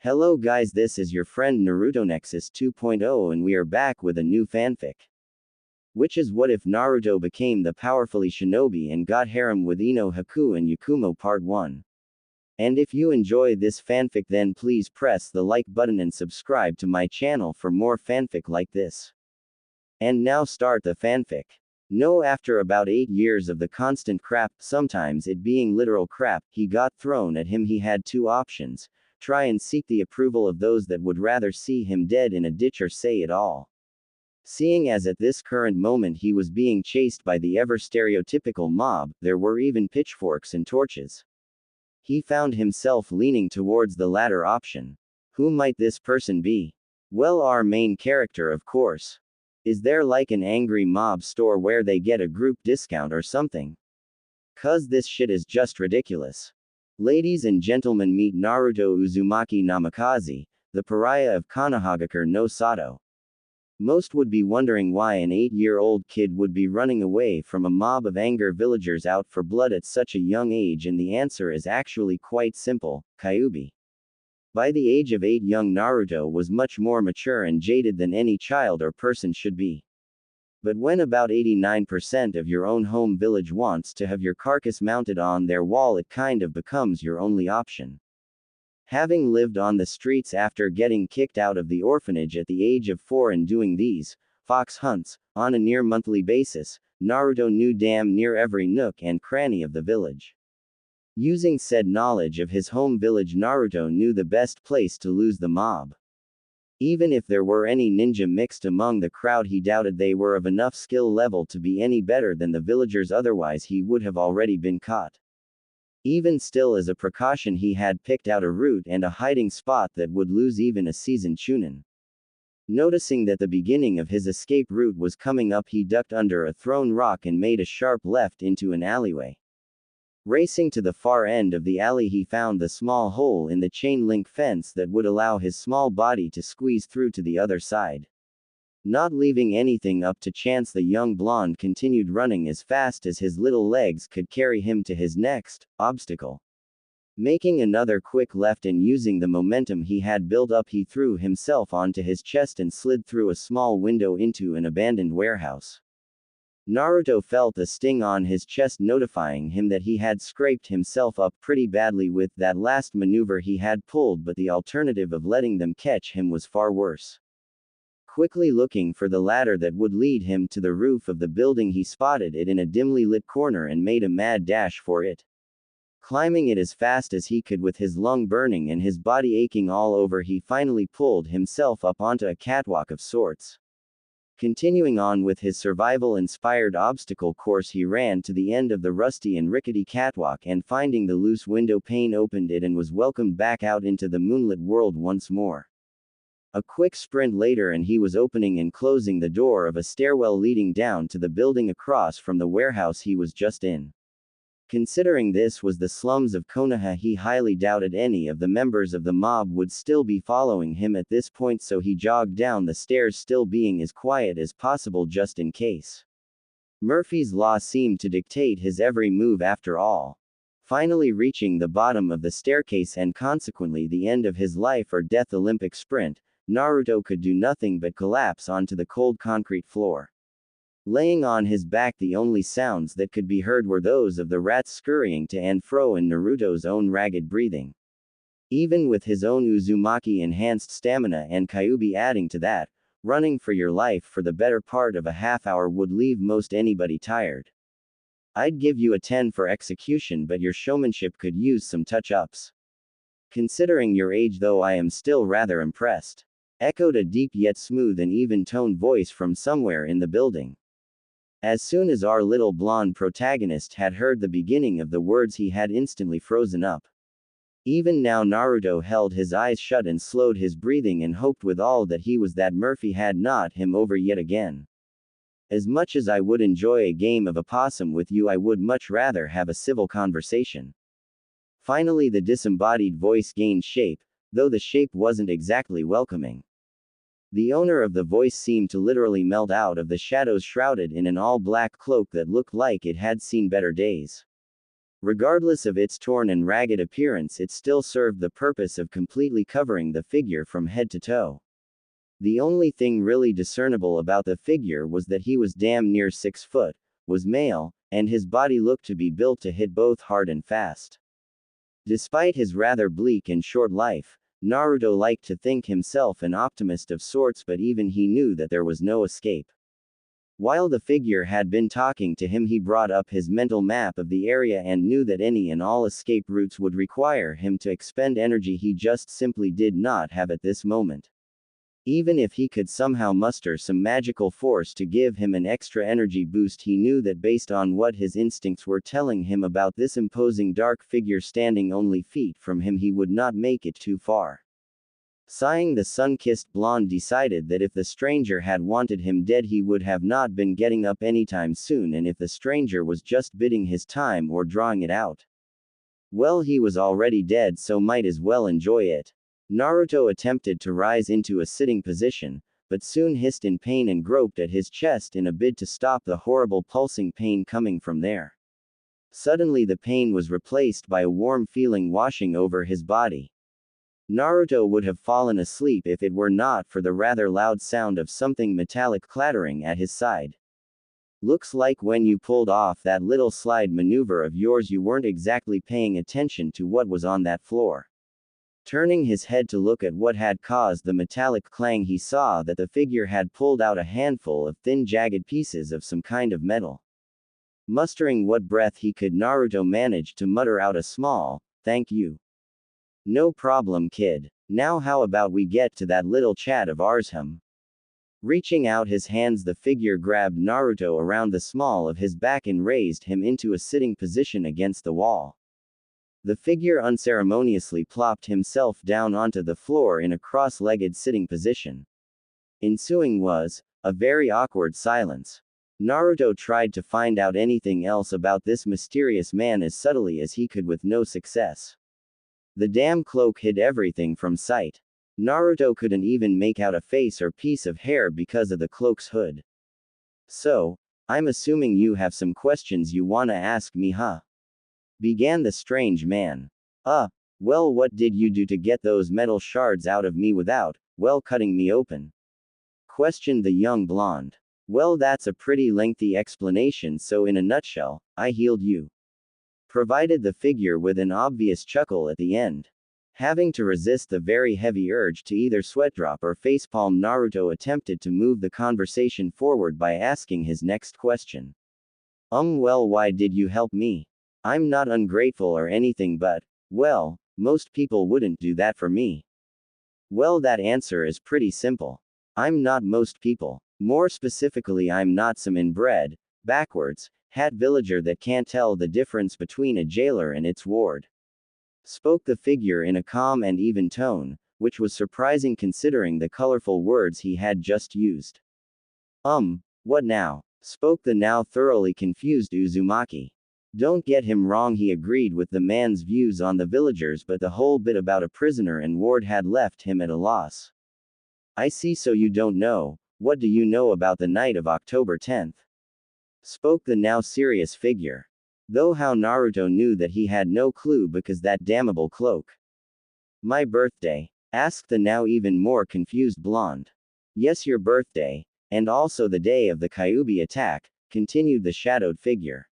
Hello guys, this is your friend Naruto Nexus 2.0 and we are back with a new fanfic. Which is what if Naruto became the powerfully Shinobi and got Harem with Ino, Haku and Yakumo Part 1. And if you enjoy this fanfic then please press the like button and subscribe to my channel for more fanfic like this. And now start the fanfic. No, after about 8 years of the constant crap, sometimes it being literal crap, he got thrown at him. He had two options: try and seek the approval of those that would rather see him dead in a ditch, or say it all. Seeing as at this current moment he was being chased by the ever stereotypical mob, there were even pitchforks and torches. He found himself leaning towards the latter option. Who might this person be? Well, our main character, of course. Is there like an angry mob store where they get a group discount or something? 'Cause this shit is just ridiculous. Ladies and gentlemen, meet Naruto Uzumaki Namikaze, the pariah of Konohagakure no Sato. Most would be wondering why an 8-year-old kid would be running away from a mob of angry villagers out for blood at such a young age, and the answer is actually quite simple: Kyuubi. By the age of 8, young Naruto was much more mature and jaded than any child or person should be. But when about 89% of your own home village wants to have your carcass mounted on their wall, it kind of becomes your only option. Having lived on the streets after getting kicked out of the orphanage at the age of 4 and doing these fox hunts on a near monthly basis, Naruto knew damn near every nook and cranny of the village. Using said knowledge of his home village, Naruto knew the best place to lose the mob. Even if there were any ninja mixed among the crowd, he doubted they were of enough skill level to be any better than the villagers, otherwise he would have already been caught. Even still, as a precaution, he had picked out a route and a hiding spot that would lose even a seasoned chunin. Noticing that the beginning of his escape route was coming up, he ducked under a thrown rock and made a sharp left into an alleyway. Racing to the far end of the alley, he found the small hole in the chain link fence that would allow his small body to squeeze through to the other side. Not leaving anything up to chance, the young blonde continued running as fast as his little legs could carry him to his next obstacle. Making another quick left and using the momentum he had built up, he threw himself onto his chest and slid through a small window into an abandoned warehouse. Naruto felt a sting on his chest, notifying him that he had scraped himself up pretty badly with that last maneuver he had pulled, but the alternative of letting them catch him was far worse. Quickly looking for the ladder that would lead him to the roof of the building, he spotted it in a dimly lit corner and made a mad dash for it. Climbing it as fast as he could with his lung burning and his body aching all over, he finally pulled himself up onto a catwalk of sorts. Continuing on with his survival-inspired obstacle course, he ran to the end of the rusty and rickety catwalk and, finding the loose window pane, opened it and was welcomed back out into the moonlit world once more. A quick sprint later and he was opening and closing the door of a stairwell leading down to the building across from the warehouse he was just in. Considering this was the slums of Konoha, he highly doubted any of the members of the mob would still be following him at this point, so he jogged down the stairs, still being as quiet as possible just in case. Murphy's Law seemed to dictate his every move after all. Finally reaching the bottom of the staircase and consequently the end of his life or death Olympic sprint, Naruto could do nothing but collapse onto the cold concrete floor. Laying on his back, the only sounds that could be heard were those of the rats scurrying to and fro and Naruto's own ragged breathing. Even with his own Uzumaki enhanced stamina and Kyuubi adding to that, running for your life for the better part of a half hour would leave most anybody tired. I'd give you a 10 for execution, but your showmanship could use some touch-ups. Considering your age though, I am still rather impressed. Echoed a deep yet smooth and even-toned voice from somewhere in the building. As soon as our little blonde protagonist had heard the beginning of the words, he had instantly frozen up. Even now Naruto held his eyes shut and slowed his breathing and hoped with all that he was that Murphy had not him over yet again. As much as I would enjoy a game of opossum with you, I would much rather have a civil conversation. Finally the disembodied voice gained shape, though the shape wasn't exactly welcoming. The owner of the voice seemed to literally melt out of the shadows, shrouded in an all-black cloak that looked like it had seen better days. Regardless of its torn and ragged appearance, it still served the purpose of completely covering the figure from head to toe. The only thing really discernible about the figure was that he was damn near 6 foot, was male, and his body looked to be built to hit both hard and fast. Despite his rather bleak and short life, Naruto liked to think himself an optimist of sorts, but even he knew that there was no escape. While the figure had been talking to him, he brought up his mental map of the area and knew that any and all escape routes would require him to expend energy he just simply did not have at this moment. Even if he could somehow muster some magical force to give him an extra energy boost, he knew that based on what his instincts were telling him about this imposing dark figure standing only feet from him, he would not make it too far. Sighing, the sun-kissed blonde decided that if the stranger had wanted him dead, he would have not been getting up anytime soon, and if the stranger was just biding his time or drawing it out, well, he was already dead, so might as well enjoy it. Naruto attempted to rise into a sitting position, but soon hissed in pain and groped at his chest in a bid to stop the horrible pulsing pain coming from there. Suddenly the pain was replaced by a warm feeling washing over his body. Naruto would have fallen asleep if it were not for the rather loud sound of something metallic clattering at his side. Looks like when you pulled off that little slide maneuver of yours, you weren't exactly paying attention to what was on that floor. Turning his head to look at what had caused the metallic clang, he saw that the figure had pulled out a handful of thin, jagged pieces of some kind of metal. Mustering what breath he could, Naruto managed to mutter out a small, "Thank you." "No problem, kid. Now how about we get to that little chat of ours, hum?" Reaching out his hands, the figure grabbed Naruto around the small of his back and raised him into a sitting position against the wall. The figure unceremoniously plopped himself down onto the floor in a cross-legged sitting position. Ensuing was a very awkward silence. Naruto tried to find out anything else about this mysterious man as subtly as he could, with no success. The damn cloak hid everything from sight. Naruto couldn't even make out a face or piece of hair because of the cloak's hood. "So, I'm assuming you have some questions you wanna ask me, huh?" began the strange man. Well, what did you do to get those metal shards out of me without, well, cutting me open?" questioned the young blonde. "Well, that's a pretty lengthy explanation, so in a nutshell, I healed you," provided the figure with an obvious chuckle at the end. Having to resist the very heavy urge to either sweatdrop or facepalm, Naruto attempted to move the conversation forward by asking his next question. Well, why did you help me? I'm not ungrateful or anything, but, well, most people wouldn't do that for me." Well, that answer is pretty simple. I'm not most people. More specifically, I'm not some inbred, backwards, hat villager that can't tell the difference between a jailer and its ward. Spoke the figure in a calm and even tone, which was surprising considering the colorful words he had just used. What now? Spoke the now thoroughly confused Uzumaki. Don't get him wrong, he agreed with the man's views on the villagers, but the whole bit about a prisoner and ward had left him at a loss. I see, so you don't know. What do you know about the night of October 10th? Spoke the now serious figure. Though how Naruto knew that he had no clue because that damnable cloak. My birthday? Asked the now even more confused blonde. Yes, your birthday, and also the day of the Kyuubi attack, continued the shadowed figure.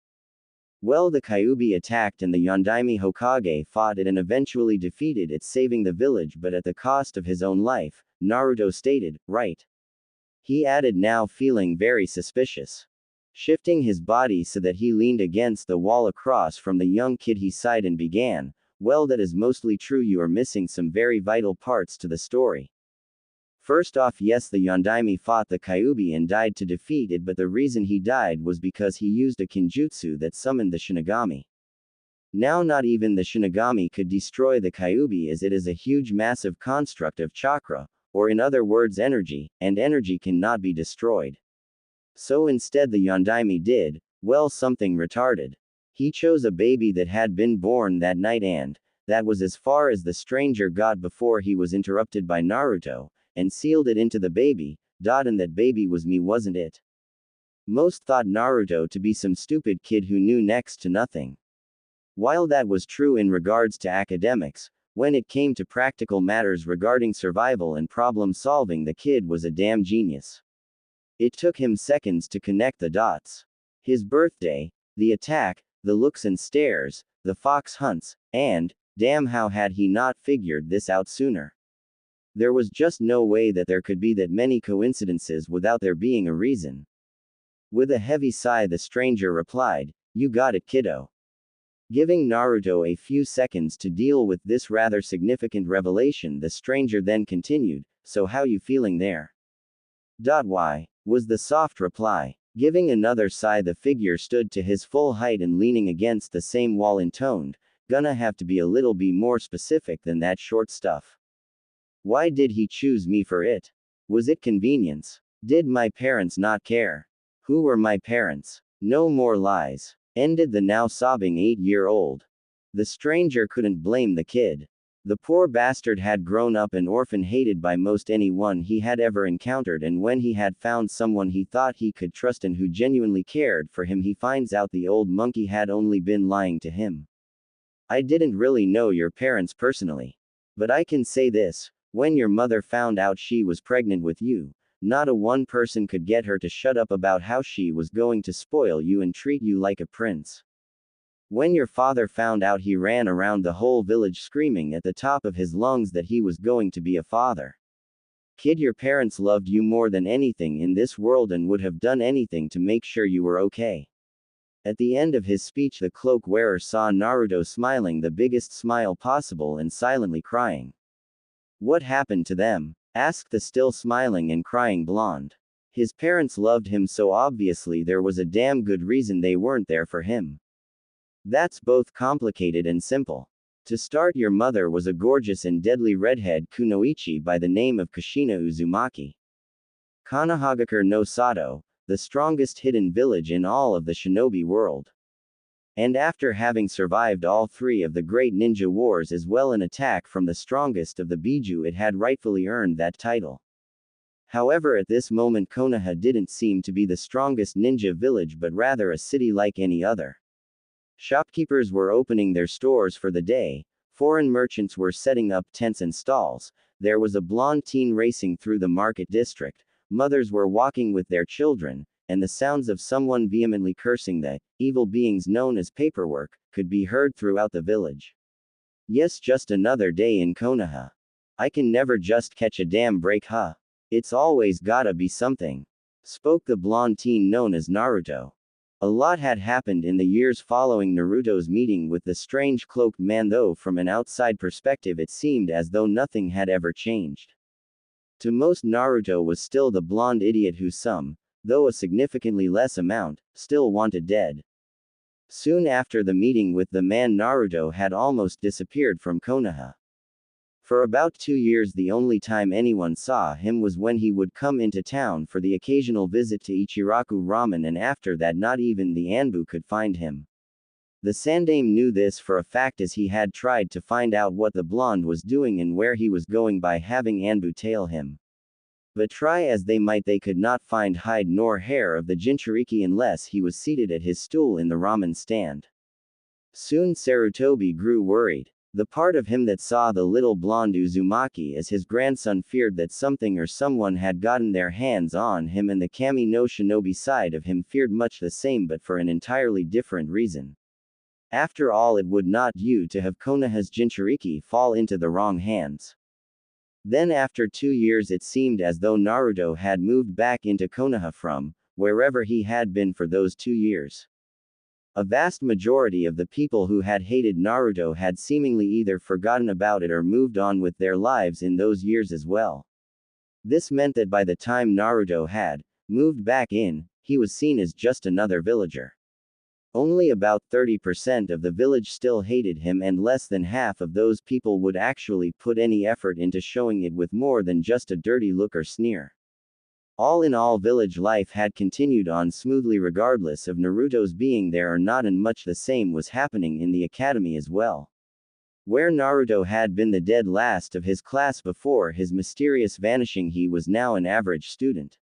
Well, the Kyuubi attacked and the Yondaime Hokage fought it and eventually defeated it, saving the village, but at the cost of his own life, Naruto stated, right? He added, now feeling very suspicious. Shifting his body so that he leaned against the wall across from the young kid, he sighed and began, well, that is mostly true, you are missing some very vital parts to the story. First off, yes, the Yondaime fought the Kyuubi and died to defeat it, but the reason he died was because he used a kinjutsu that summoned the Shinigami. Now not even the Shinigami could destroy the Kyuubi, as it is a huge massive construct of chakra, or in other words energy, and energy cannot be destroyed. So instead the Yondaime did, well, something retarded. He chose a baby that had been born that night, and that was as far as the stranger got before he was interrupted by Naruto, and sealed it into the baby, and that baby was me, wasn't it? Most thought Naruto to be some stupid kid who knew next to nothing. While that was true in regards to academics, when it came to practical matters regarding survival and problem solving, the kid was a damn genius. It took him seconds to connect the dots. His birthday, the attack, the looks and stares, the fox hunts, and, damn, how had he not figured this out sooner? There was just no way that there could be that many coincidences without there being a reason. With a heavy sigh, the stranger replied, "You got it, kiddo." Giving Naruto a few seconds to deal with this rather significant revelation, the stranger then continued, "So how you feeling there?" "Why?" was the soft reply. Giving another sigh, the figure stood to his full height and leaning against the same wall intoned, "Gonna have to be a little bit more specific than that short stuff. Why did he choose me for it? Was it convenience? Did my parents not care? Who were my parents? No more lies," ended the now sobbing 8-year-old. The stranger couldn't blame the kid. The poor bastard had grown up an orphan, hated by most anyone he had ever encountered, and when he had found someone he thought he could trust and who genuinely cared for him, he finds out the old monkey had only been lying to him. "I didn't really know your parents personally. But I can say this, when your mother found out she was pregnant with you, not a one person could get her to shut up about how she was going to spoil you and treat you like a prince. When your father found out, he ran around the whole village screaming at the top of his lungs that he was going to be a father. Kid, your parents loved you more than anything in this world and would have done anything to make sure you were okay." At the end of his speech, the cloak wearer saw Naruto smiling the biggest smile possible and silently crying. "What happened to them?" asked the still smiling and crying blonde. "His parents loved him, so obviously there was a damn good reason they weren't there for him. That's both complicated and simple. To start, your mother was a gorgeous and deadly redhead kunoichi by the name of Kushina Uzumaki Kanahagakure no Sato, the strongest hidden village in all of the shinobi world. And after having survived all 3 of the great ninja wars as well an attack from the strongest of the Biju, it had rightfully earned that title. However, at this moment Konoha didn't seem to be the strongest ninja village but rather a city like any other. Shopkeepers were opening their stores for the day, foreign merchants were setting up tents and stalls, there was a blonde teen racing through the market district, mothers were walking with their children, and the sounds of someone vehemently cursing the evil beings known as paperwork could be heard throughout the village. Yes, just another day in Konoha. I can never just catch a damn break, huh? It's always gotta be something. Spoke the blonde teen known as Naruto. A lot had happened in the years following Naruto's meeting with the strange cloaked man, though from an outside perspective it seemed as though nothing had ever changed. To most, Naruto was still the blonde idiot who some, though a significantly less amount, still wanted dead. Soon after the meeting with the man, Naruto had almost disappeared from Konoha. For about 2 years the only time anyone saw him was when he would come into town for the occasional visit to Ichiraku Ramen, and after that not even the Anbu could find him. The Sandame knew this for a fact, as he had tried to find out what the blonde was doing and where he was going by having Anbu tail him. But try as they might, they could not find hide nor hair of the Jinchuriki unless he was seated at his stool in the ramen stand. Soon Sarutobi grew worried. The part of him that saw the little blonde Uzumaki as his grandson feared that something or someone had gotten their hands on him, and the Kami no Shinobi side of him feared much the same but for an entirely different reason. After all, it would not do to have Konoha's Jinchuriki fall into the wrong hands. Then after 2 years it seemed as though Naruto had moved back into Konoha from wherever he had been for those 2 years. A vast majority of the people who had hated Naruto had seemingly either forgotten about it or moved on with their lives in those years as well. This meant that by the time Naruto had moved back in, he was seen as just another villager. Only about 30% of the village still hated him, and less than half of those people would actually put any effort into showing it with more than just a dirty look or sneer. All in all, village life had continued on smoothly regardless of Naruto's being there or not, and much the same was happening in the academy as well. Where Naruto had been the dead last of his class before his mysterious vanishing, he was now an average student.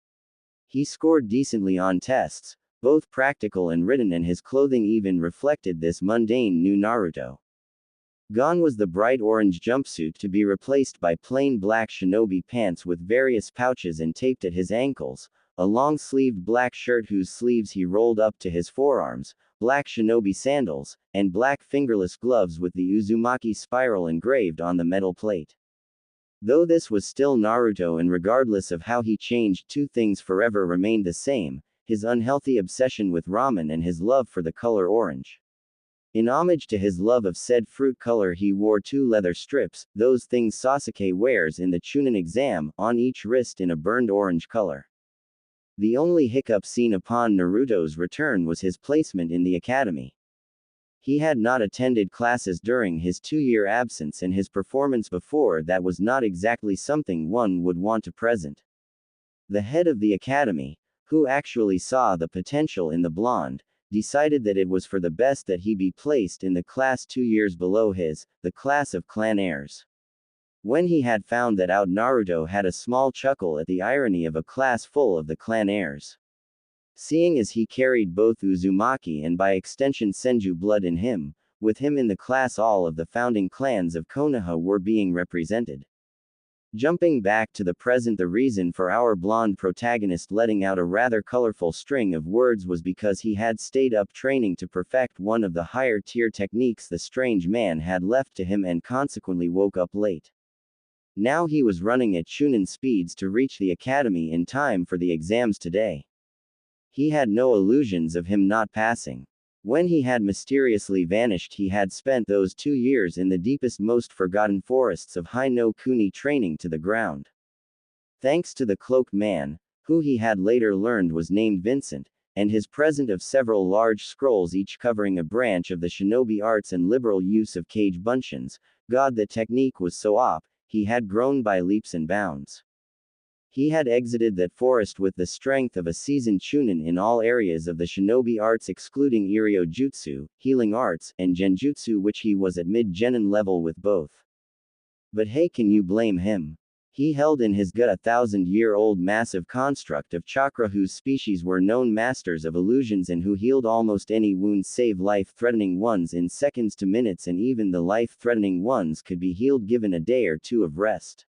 He scored decently on tests, both practical and written, and his clothing even reflected this mundane new Naruto. Gone was the bright orange jumpsuit, to be replaced by plain black shinobi pants with various pouches and taped at his ankles, a long-sleeved black shirt whose sleeves he rolled up to his forearms, black shinobi sandals, and black fingerless gloves with the Uzumaki spiral engraved on the metal plate. Though this was still Naruto, and regardless of how he changed, two things forever remained the same: his unhealthy obsession with ramen and his love for the color orange. In homage to his love of said fruit color, he wore two leather strips, those things Sasuke wears in the Chunin exam, on each wrist in a burned orange color. The only hiccup seen upon Naruto's return was his placement in the academy. He had not attended classes during his 2-year absence, and his performance before that was not exactly something one would want to present. The head of the academy, who actually saw the potential in the blonde, decided that it was for the best that he be placed in the class 2 years below his, the class of clan heirs. When he had found that out, Naruto had a small chuckle at the irony of a class full of the clan heirs. Seeing as he carried both Uzumaki and by extension Senju blood in him, with him in the class all of the founding clans of Konoha were being represented. Jumping back to the present, the reason for our blonde protagonist letting out a rather colorful string of words was because he had stayed up training to perfect one of the higher tier techniques the strange man had left to him, and consequently woke up late. Now he was running at Chunin speeds to reach the academy in time for the exams today. He had no illusions of him not passing. When he had mysteriously vanished, he had spent those 2 years in the deepest, most forgotten forests of Hai no Kuni training to the ground. Thanks to the cloaked man, who he had later learned was named Vincent, and his present of several large scrolls each covering a branch of the shinobi arts and liberal use of kage bunshins, God, the technique was so op, he had grown by leaps and bounds. He had exited that forest with the strength of a seasoned chunin in all areas of the shinobi arts excluding Iryo Jutsu, healing arts, and Genjutsu, which he was at mid-genin level with both. But hey, can you blame him? He held in his gut a 1,000-year-old massive construct of chakra whose species were known masters of illusions and who healed almost any wounds save life-threatening ones in seconds to minutes, and even the life-threatening ones could be healed given a day or two of rest.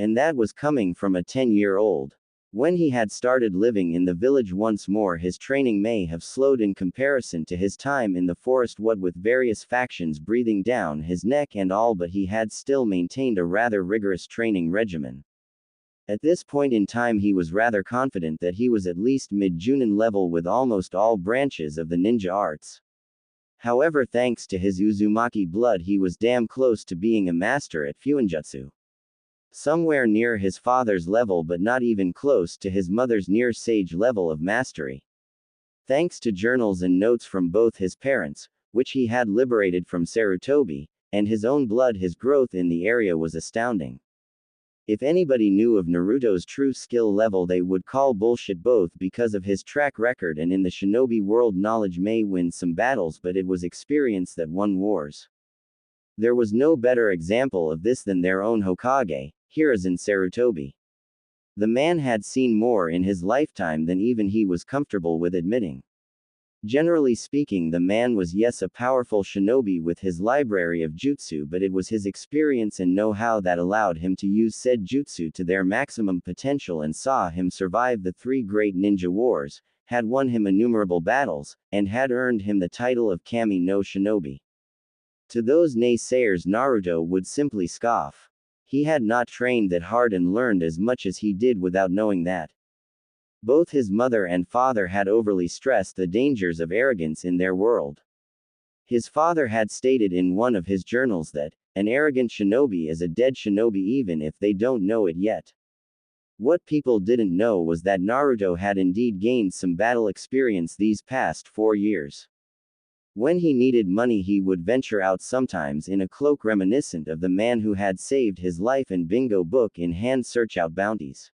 And that was coming from a 10-year-old. When he had started living in the village once more, his training may have slowed in comparison to his time in the forest, what with various factions breathing down his neck and all, but he had still maintained a rather rigorous training regimen. At this point in time he was rather confident that he was at least mid-Junin level with almost all branches of the ninja arts. However, thanks to his Uzumaki blood, he was damn close to being a master at Fuinjutsu. Somewhere near his father's level, but not even close to his mother's near sage level of mastery. Thanks to journals and notes from both his parents, which he had liberated from Sarutobi, and his own blood, his growth in the area was astounding. If anybody knew of Naruto's true skill level, they would call bullshit, both because of his track record and in the shinobi world. Knowledge may win some battles, but it was experience that won wars. There was no better example of this than their own Hokage, Hiruzen Sarutobi. The man had seen more in his lifetime than even he was comfortable with admitting. Generally speaking, the man was, yes, a powerful shinobi with his library of jutsu, but it was his experience and know-how that allowed him to use said jutsu to their maximum potential and saw him survive the 3 great ninja wars, had won him innumerable battles, and had earned him the title of Kami no Shinobi. To those naysayers, Naruto would simply scoff. He had not trained that hard and learned as much as he did without knowing that. Both his mother and father had overly stressed the dangers of arrogance in their world. His father had stated in one of his journals that, an arrogant shinobi is a dead shinobi even if they don't know it yet. What people didn't know was that Naruto had indeed gained some battle experience these past 4 years. When he needed money, he would venture out, sometimes in a cloak reminiscent of the man who had saved his life, and bingo book in hand search out bounties.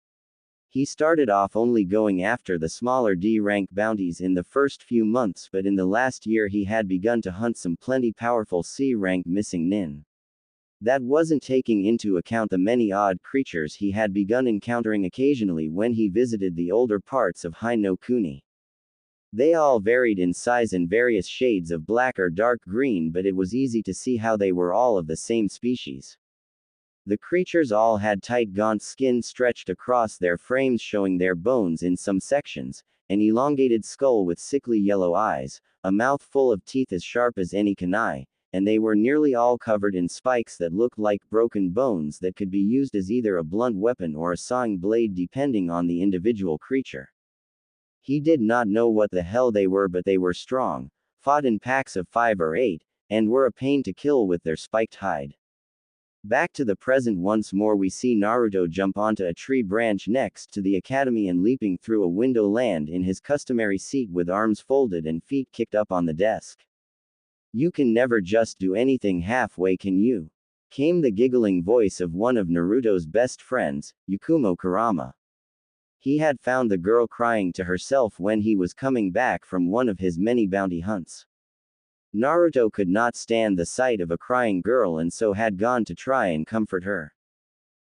He started off only going after the smaller D-rank bounties in the first few months, but in the last year he had begun to hunt some plenty powerful C-rank missing nin. That wasn't taking into account the many odd creatures he had begun encountering occasionally when he visited the older parts of Hai no Kuni. They all varied in size and various shades of black or dark green, but it was easy to see how they were all of the same species. The creatures all had tight gaunt skin stretched across their frames showing their bones in some sections, an elongated skull with sickly yellow eyes, a mouth full of teeth as sharp as any kunai, and they were nearly all covered in spikes that looked like broken bones that could be used as either a blunt weapon or a sawing blade depending on the individual creature. He did not know what the hell they were, but they were strong, fought in packs of 5 or 8, and were a pain to kill with their spiked hide. Back to the present once more, we see Naruto jump onto a tree branch next to the academy and leaping through a window land in his customary seat with arms folded and feet kicked up on the desk. "You can never just do anything halfway, can you?" came the giggling voice of one of Naruto's best friends, Yakumo Kurama. He had found the girl crying to herself when he was coming back from one of his many bounty hunts. Naruto could not stand the sight of a crying girl and so had gone to try and comfort her.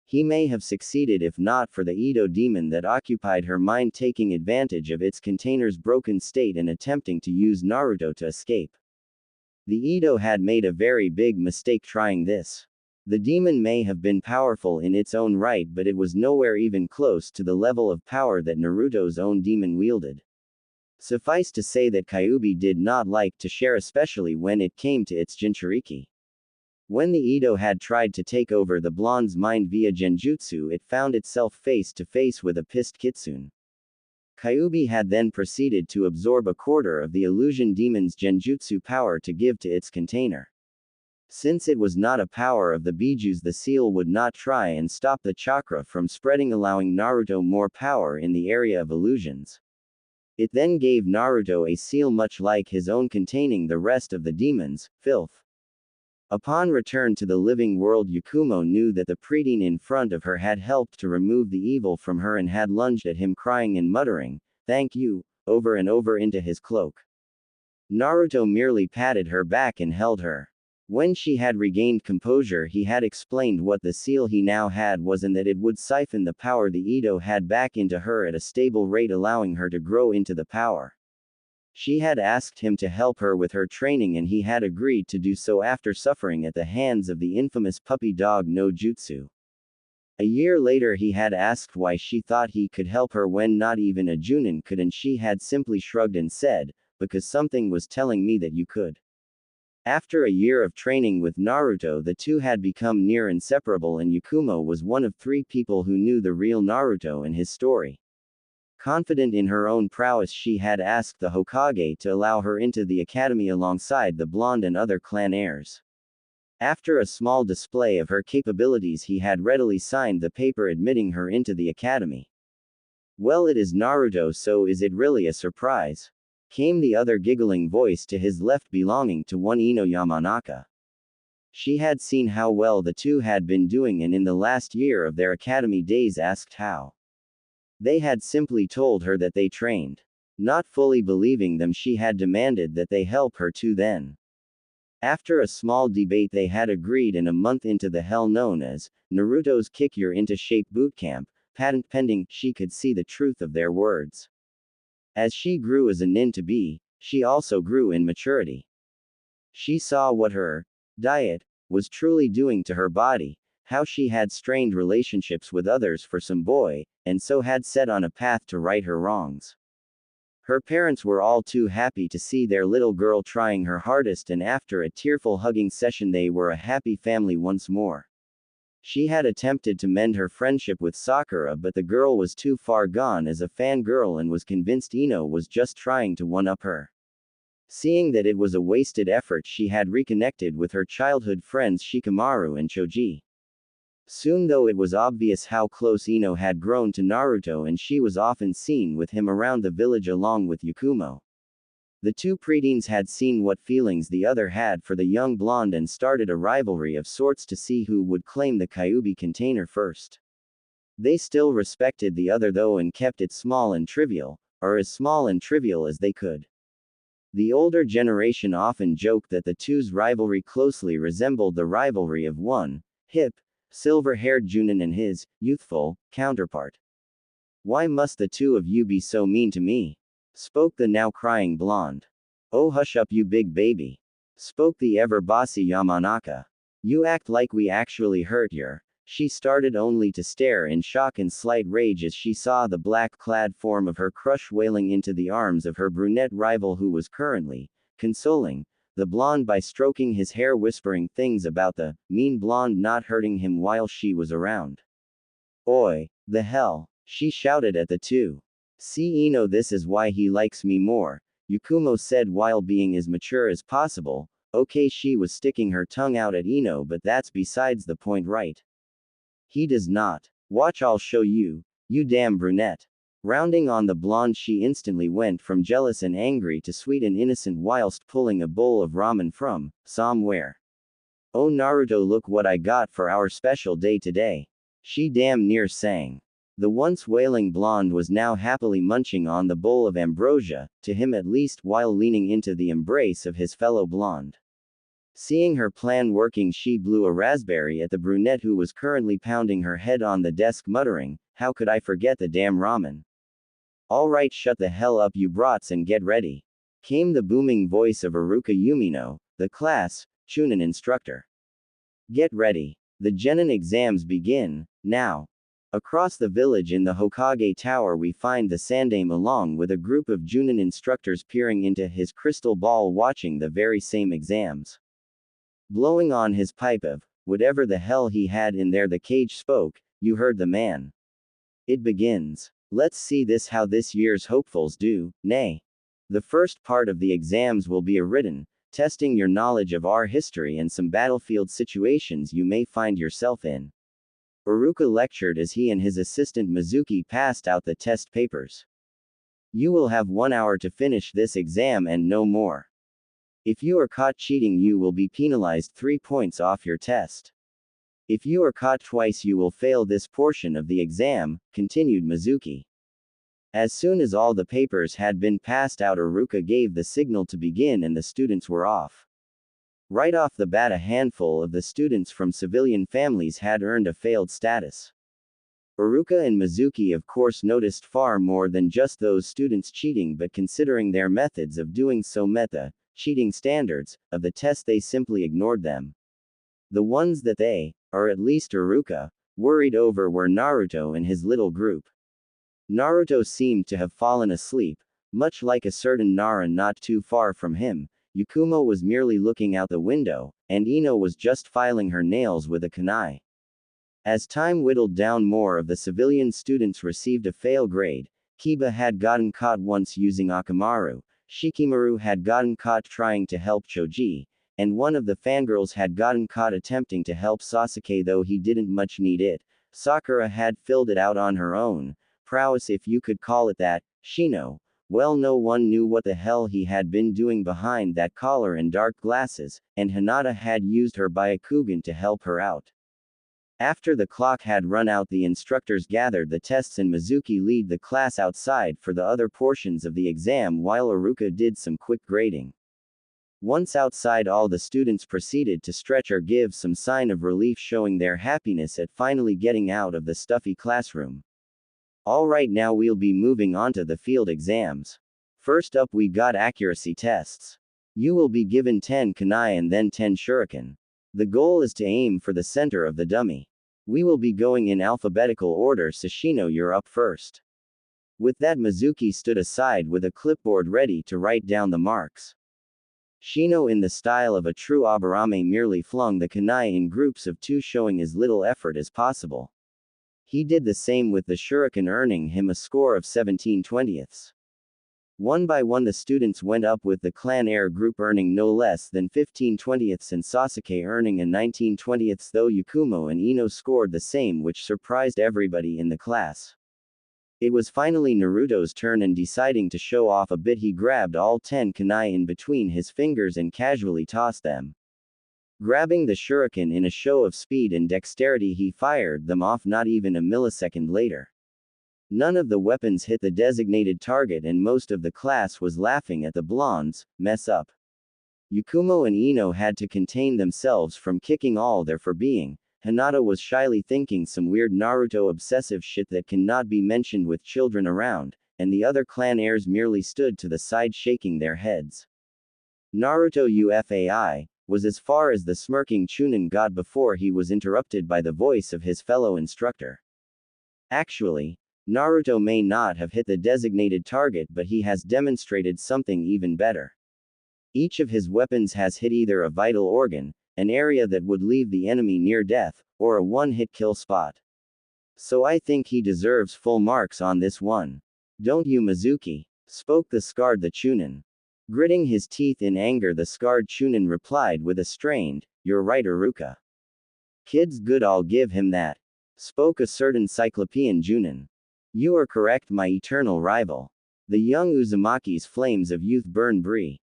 He may have succeeded if not for the Edo demon that occupied her mind taking advantage of its container's broken state and attempting to use Naruto to escape. The Edo had made a very big mistake trying this. The demon may have been powerful in its own right, but it was nowhere even close to the level of power that Naruto's own demon wielded. Suffice to say that Kyuubi did not like to share, especially when it came to its Jinchuriki. When the Edo had tried to take over the blonde's mind via genjutsu, it found itself face to face with a pissed kitsune. Kyuubi had then proceeded to absorb a quarter of the illusion demon's genjutsu power to give to its container. Since it was not a power of the bijus, the seal would not try and stop the chakra from spreading, allowing Naruto more power in the area of illusions. It then gave Naruto a seal much like his own containing the rest of the demon's filth. Upon return to the living world, Yakumo knew that the preteen in front of her had helped to remove the evil from her and had lunged at him crying and muttering, "Thank you," over and over into his cloak. Naruto merely patted her back and held her. When she had regained composure, he had explained what the seal he now had was and that it would siphon the power the Edo had back into her at a stable rate, allowing her to grow into the power. She had asked him to help her with her training and he had agreed to do so after suffering at the hands of the infamous puppy dog no jutsu. A year later he had asked why she thought he could help her when not even a Junin could, and she had simply shrugged and said, "Because something was telling me that you could." After a year of training with Naruto, the two had become near inseparable, and Yakumo was one of 3 people who knew the real Naruto and his story. Confident in her own prowess, she had asked the Hokage to allow her into the academy alongside the blonde and other clan heirs. After a small display of her capabilities, he had readily signed the paper admitting her into the academy. "Well, it is Naruto, so is it really a surprise?" came the other giggling voice to his left, belonging to one Ino Yamanaka. She had seen how well the two had been doing and in the last year of their academy days asked how. They had simply told her that they trained. Not fully believing them, she had demanded that they help her too then. After a small debate they had agreed, and a month into the hell known as Naruto's Kick Your Into Shape bootcamp, patent pending, she could see the truth of their words. As she grew as a nin to be, she also grew in maturity. She saw what her diet was truly doing to her body, how she had strained relationships with others for some boy, and so had set on a path to right her wrongs. Her parents were all too happy to see their little girl trying her hardest, and after a tearful hugging session they were a happy family once more. She had attempted to mend her friendship with Sakura, but the girl was too far gone as a fangirl and was convinced Ino was just trying to one-up her. Seeing that it was a wasted effort, she had reconnected with her childhood friends Shikamaru and Choji. Soon, though, it was obvious how close Ino had grown to Naruto, and she was often seen with him around the village along with Yakumo. The two preteens had seen what feelings the other had for the young blonde and started a rivalry of sorts to see who would claim the Kyuubi container first. They still respected the other though and kept it small and trivial, or as small and trivial as they could. The older generation often joked that the two's rivalry closely resembled the rivalry of one hip, silver-haired Junin and his youthful counterpart. "Why must the two of you be so mean to me?" spoke the now crying blonde. Oh, hush up, you big baby, spoke the ever bossy Yamanaka. You act like we actually hurt yer. She started only to stare in shock and slight rage as she saw the black-clad form of her crush wailing into the arms of her brunette rival, who was currently consoling the blonde by stroking his hair, whispering things about the mean blonde not hurting him while she was around. Oi, the hell, she shouted at the two. See, Ino, this is why he likes me more, Yakumo said while being as mature as possible. Okay, she was sticking her tongue out at Ino, but that's besides the point, right? He does not. Watch, I'll show you, you damn brunette. Rounding on the blonde, she instantly went from jealous and angry to sweet and innocent whilst pulling a bowl of ramen from somewhere. Oh Naruto, look what I got for our special day today, she damn near sang. The once wailing blonde was now happily munching on the bowl of ambrosia, to him at least, while leaning into the embrace of his fellow blonde. Seeing her plan working, she blew a raspberry at the brunette, who was currently pounding her head on the desk, muttering, how could I forget the damn ramen? Alright, shut the hell up, you brats, and get ready, came the booming voice of Iruka Yumino, the class Chunin instructor. Get ready. The Genin exams begin now. Across the village in the Hokage Tower, we find the Sandaime along with a group of Junin instructors peering into his crystal ball, watching the very same exams. Blowing on his pipe of whatever the hell he had in there, the cage spoke, you heard the man. It begins. Let's see this how this year's hopefuls do, nay. The first part of the exams will be a written, testing your knowledge of our history and some battlefield situations you may find yourself in. Iruka lectured as he and his assistant Mizuki passed out the test papers. You will have 1 hour to finish this exam and no more. If you are caught cheating, you will be penalized 3 points off your test. If you are caught twice, you will fail this portion of the exam, continued Mizuki. As soon as all the papers had been passed out, Iruka gave the signal to begin and the students were off. Right off the bat, a handful of the students from civilian families had earned a failed status. Iruka and Mizuki of course noticed far more than just those students cheating, but considering their methods of doing so met the cheating standards of the test, they simply ignored them. The ones that they, or at least Iruka, worried over were Naruto and his little group. Naruto seemed to have fallen asleep, much like a certain Nara not too far from him. Yakumo was merely looking out the window, and Ino was just filing her nails with a kunai. As time whittled down, more of the civilian students received a fail grade. Kiba had gotten caught once using Akamaru, Shikimaru had gotten caught trying to help Choji, and one of the fangirls had gotten caught attempting to help Sasuke, though he didn't much need it. Sakura had filled it out on her own prowess, if you could call it that. Shino, well, no one knew what the hell he had been doing behind that collar and dark glasses, and Hinata had used her Byakugan to help her out. After the clock had run out, the instructors gathered the tests and Mizuki led the class outside for the other portions of the exam while Iruka did some quick grading. Once outside, all the students proceeded to stretch or give some sign of relief, showing their happiness at finally getting out of the stuffy classroom. Alright, now we'll be moving on to the field exams. First up, we got accuracy tests. You will be given 10 kunai and then 10 shuriken. The goal is to aim for the center of the dummy. We will be going in alphabetical order, so Shino, you're up first. With that, Mizuki stood aside with a clipboard ready to write down the marks. Shino, in the style of a true Aburame, merely flung the kunai in groups of 2, showing as little effort as possible. He did the same with the shuriken, earning him a score of 17/20. One by one, the students went up, with the clan air group earning no less than 15/20 and Sasuke earning a 19/20, though Yakumo and Ino scored the same, which surprised everybody in the class. It was finally Naruto's turn, and deciding to show off a bit, he grabbed all 10 kunai in between his fingers and casually tossed them. Grabbing the shuriken in a show of speed and dexterity, he fired them off not even a millisecond later. None of the weapons hit the designated target, and most of the class was laughing at the blonde's mess up. Yakumo and Ino had to contain themselves from kicking all their for being. Hinata was shyly thinking some weird Naruto obsessive shit that cannot be mentioned with children around, and the other clan heirs merely stood to the side shaking their heads. Naruto UFAI was as far as the smirking Chunin got before he was interrupted by the voice of his fellow instructor. Actually, Naruto may not have hit the designated target, but he has demonstrated something even better. Each of his weapons has hit either a vital organ, an area that would leave the enemy near death, or a one-hit kill spot. So I think he deserves full marks on this one. Don't you, Mizuki? Spoke the scarred the Chunin. Gritting his teeth in anger, the scarred Chunin replied with a strained, "You're right, Iruka. Kid's good, I'll give him that." Spoke a certain Cyclopean Junin. You are correct, my eternal rival. The young Uzumaki's flames of youth burn Bree.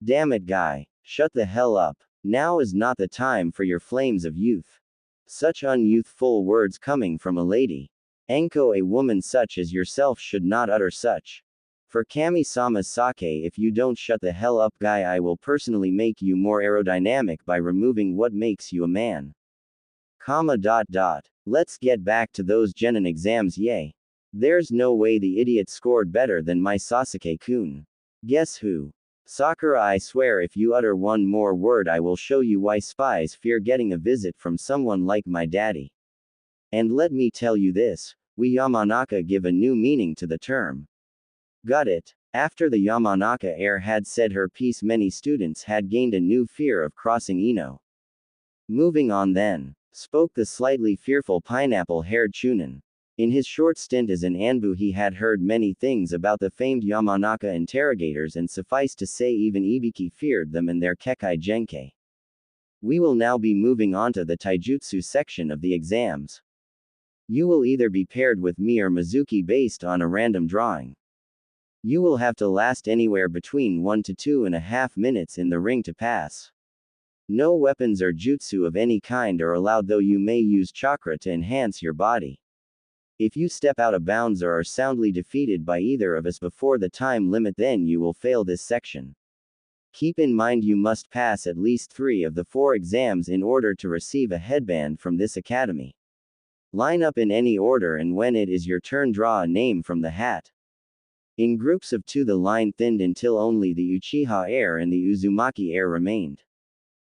Damn it, guy. Shut the hell up. Now is not the time for your flames of youth. Such unyouthful words coming from a lady. Enko, a woman such as yourself should not utter such. For Kami-sama's sake, if you don't shut the hell up, guy, I will personally make you more aerodynamic by removing what makes you a man. Let's get back to those genin exams, yay. There's no way the idiot scored better than my Sasuke-kun. Guess who? Sakura, I swear if you utter one more word I will show you why spies fear getting a visit from someone like my daddy. And let me tell you this, we Yamanaka give a new meaning to the term. Got it? After the Yamanaka heir had said her piece, many students had gained a new fear of crossing Ino. Moving on then, spoke the slightly fearful pineapple-haired Chunin. In his short stint as an Anbu he had heard many things about the famed Yamanaka interrogators, and suffice to say even Ibiki feared them and their Kekai Genkai. We will now be moving on to the Taijutsu section of the exams. You will either be paired with me or Mizuki based on a random drawing. You will have to last anywhere between 1 to 2.5 minutes in the ring to pass. No weapons or jutsu of any kind are allowed, though you may use chakra to enhance your body. If you step out of bounds or are soundly defeated by either of us before the time limit, then you will fail this section. Keep in mind you must pass at least 3 of the 4 exams in order to receive a headband from this academy. Line up in any order, and when it is your turn, draw a name from the hat. In groups of 2 the line thinned until only the Uchiha heir and the Uzumaki heir remained.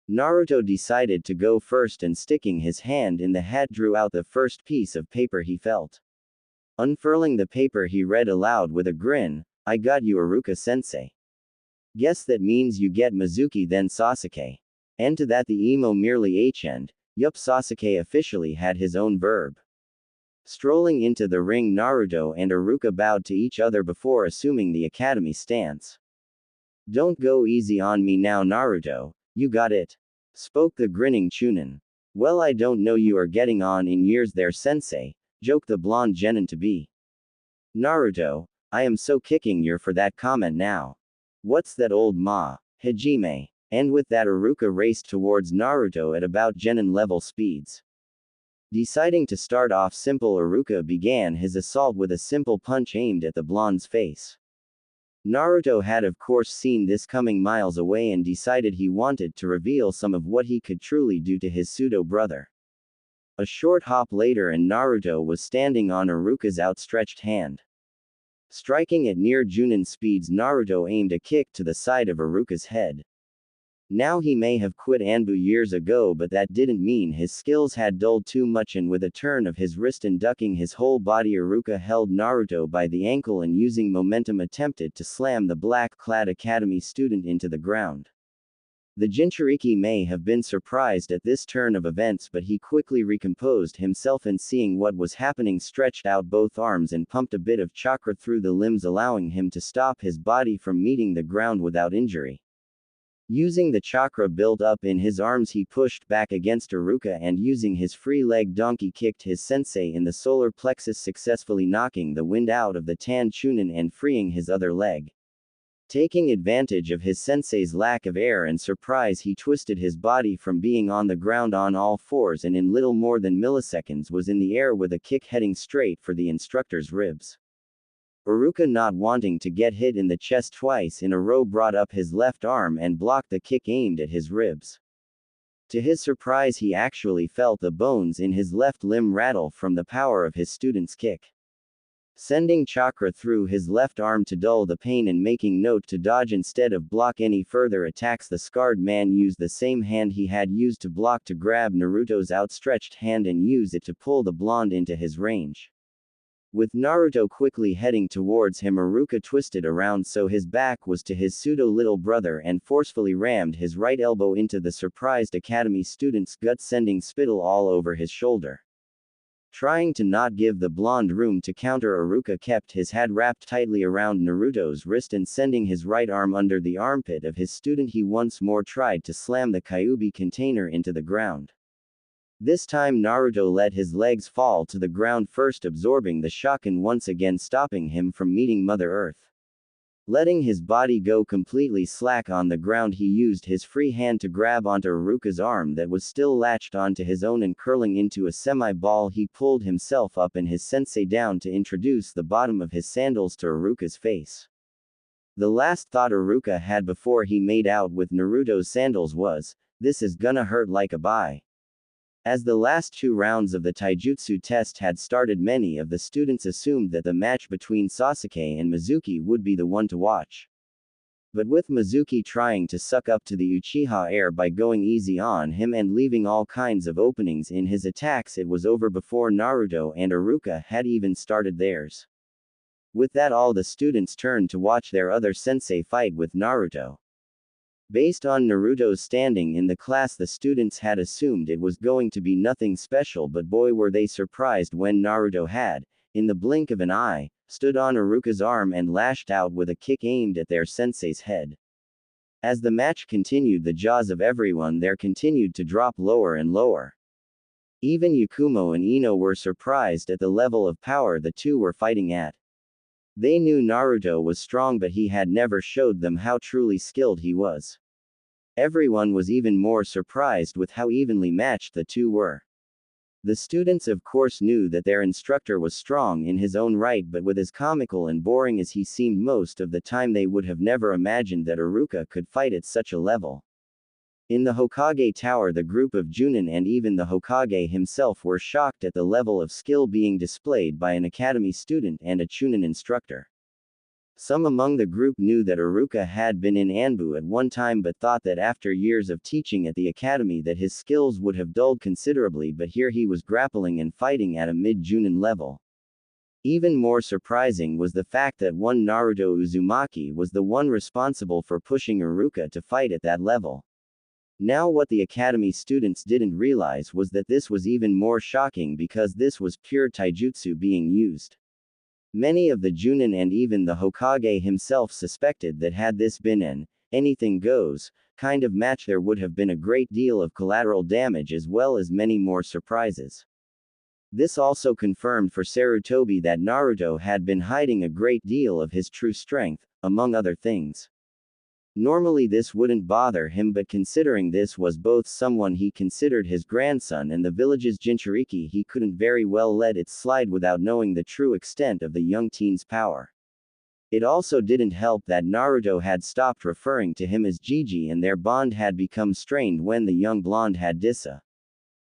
Naruto decided to go first and, sticking his hand in the hat, drew out the first piece of paper he felt. Unfurling the paper he read aloud with a grin, "I got you, Iruka-sensei. Guess that means you get Mizuki then, Sasuke." And to that the emo merely h-end, yup, Sasuke officially had his own verb. Strolling into the ring, Naruto and Iruka bowed to each other before assuming the academy stance. Don't go easy on me now, Naruto, you got it. Spoke the grinning Chunin. Well, I don't know you are getting on in years there, sensei, joked the blonde genin-to-be. Naruto, I am so kicking you for that comment now. What's that old ma, Hajime? And with that Iruka raced towards Naruto at about genin level speeds. Deciding to start off simple, Iruka began his assault with a simple punch aimed at the blonde's face. Naruto had of course seen this coming miles away and decided he wanted to reveal some of what he could truly do to his pseudo-brother. A short hop later and Naruto was standing on Iruka's outstretched hand. Striking at near Junin speeds, Naruto aimed a kick to the side of Iruka's head. Now he may have quit Anbu years ago, but that didn't mean his skills had dulled too much, and with a turn of his wrist and ducking his whole body, Iruka held Naruto by the ankle and using momentum attempted to slam the black-clad academy student into the ground. The Jinchuriki may have been surprised at this turn of events, but he quickly recomposed himself and, seeing what was happening, stretched out both arms and pumped a bit of chakra through the limbs, allowing him to stop his body from meeting the ground without injury. Using the chakra built up in his arms, he pushed back against Iruka and, using his free leg donkey, kicked his sensei in the solar plexus, successfully knocking the wind out of the tan Chunin and freeing his other leg. Taking advantage of his sensei's lack of air and surprise, he twisted his body from being on the ground on all fours and in little more than milliseconds was in the air with a kick heading straight for the instructor's ribs. Iruka, not wanting to get hit in the chest twice in a row, brought up his left arm and blocked the kick aimed at his ribs. To his surprise, he actually felt the bones in his left limb rattle from the power of his student's kick. sending chakra through his left arm to dull the pain and making note to dodge instead of block any further attacks. The scarred man used the same hand he had used to block to grab Naruto's outstretched hand and use it to pull the blonde into his range. With Naruto quickly heading towards him, Iruka twisted around so his back was to his pseudo-little brother and forcefully rammed his right elbow into the surprised academy student's gut, sending spittle all over his shoulder. Trying to not give the blonde room to counter, Iruka kept his hand wrapped tightly around Naruto's wrist and sending his right arm under the armpit of his student, he once more tried to slam the Kyuubi container into the ground. This time Naruto let his legs fall to the ground first, absorbing the shock and once again stopping him from meeting Mother Earth. Letting his body go completely slack on the ground, he used his free hand to grab onto Iruka's arm that was still latched onto his own, and curling into a semi-ball he pulled himself up and his sensei down to introduce the bottom of his sandals to Iruka's face. The last thought Iruka had before he made out with Naruto's sandals was, "This is gonna hurt like a bye." As the last 2 rounds of the taijutsu test had started, many of the students assumed that the match between Sasuke and Mizuki would be the one to watch. But with Mizuki trying to suck up to the Uchiha heir by going easy on him and leaving all kinds of openings in his attacks, it was over before Naruto and Iruka had even started theirs. With that, all the students turned to watch their other sensei fight with Naruto. Based on Naruto's standing in the class, the students had assumed it was going to be nothing special, but boy were they surprised when Naruto had, in the blink of an eye, stood on Iruka's arm and lashed out with a kick aimed at their sensei's head. As the match continued, the jaws of everyone there continued to drop lower and lower. Even Yakumo and Ino were surprised at the level of power the two were fighting at. They knew Naruto was strong, but he had never showed them how truly skilled he was. Everyone was even more surprised with how evenly matched the two were. The students of course knew that their instructor was strong in his own right, but with as comical and boring as he seemed most of the time, they would have never imagined that Iruka could fight at such a level. In the Hokage Tower, the group of Junin and even the Hokage himself were shocked at the level of skill being displayed by an academy student and a Chunin instructor. Some among the group knew that Iruka had been in Anbu at one time, but thought that after years of teaching at the academy that his skills would have dulled considerably, but here he was grappling and fighting at a mid-Junin level. Even more surprising was the fact that one Naruto Uzumaki was the one responsible for pushing Iruka to fight at that level. Now what the academy students didn't realize was that this was even more shocking because this was pure taijutsu being used. Many of the Junin and even the Hokage himself suspected that had this been an anything goes kind of match, there would have been a great deal of collateral damage as well as many more surprises. This also confirmed for Sarutobi that Naruto had been hiding a great deal of his true strength, among other things. Normally this wouldn't bother him, but considering this was both someone he considered his grandson and the village's Jinchuriki, he couldn't very well let it slide without knowing the true extent of the young teen's power. It also didn't help that Naruto had stopped referring to him as Gigi and their bond had become strained when the young blonde had dissa.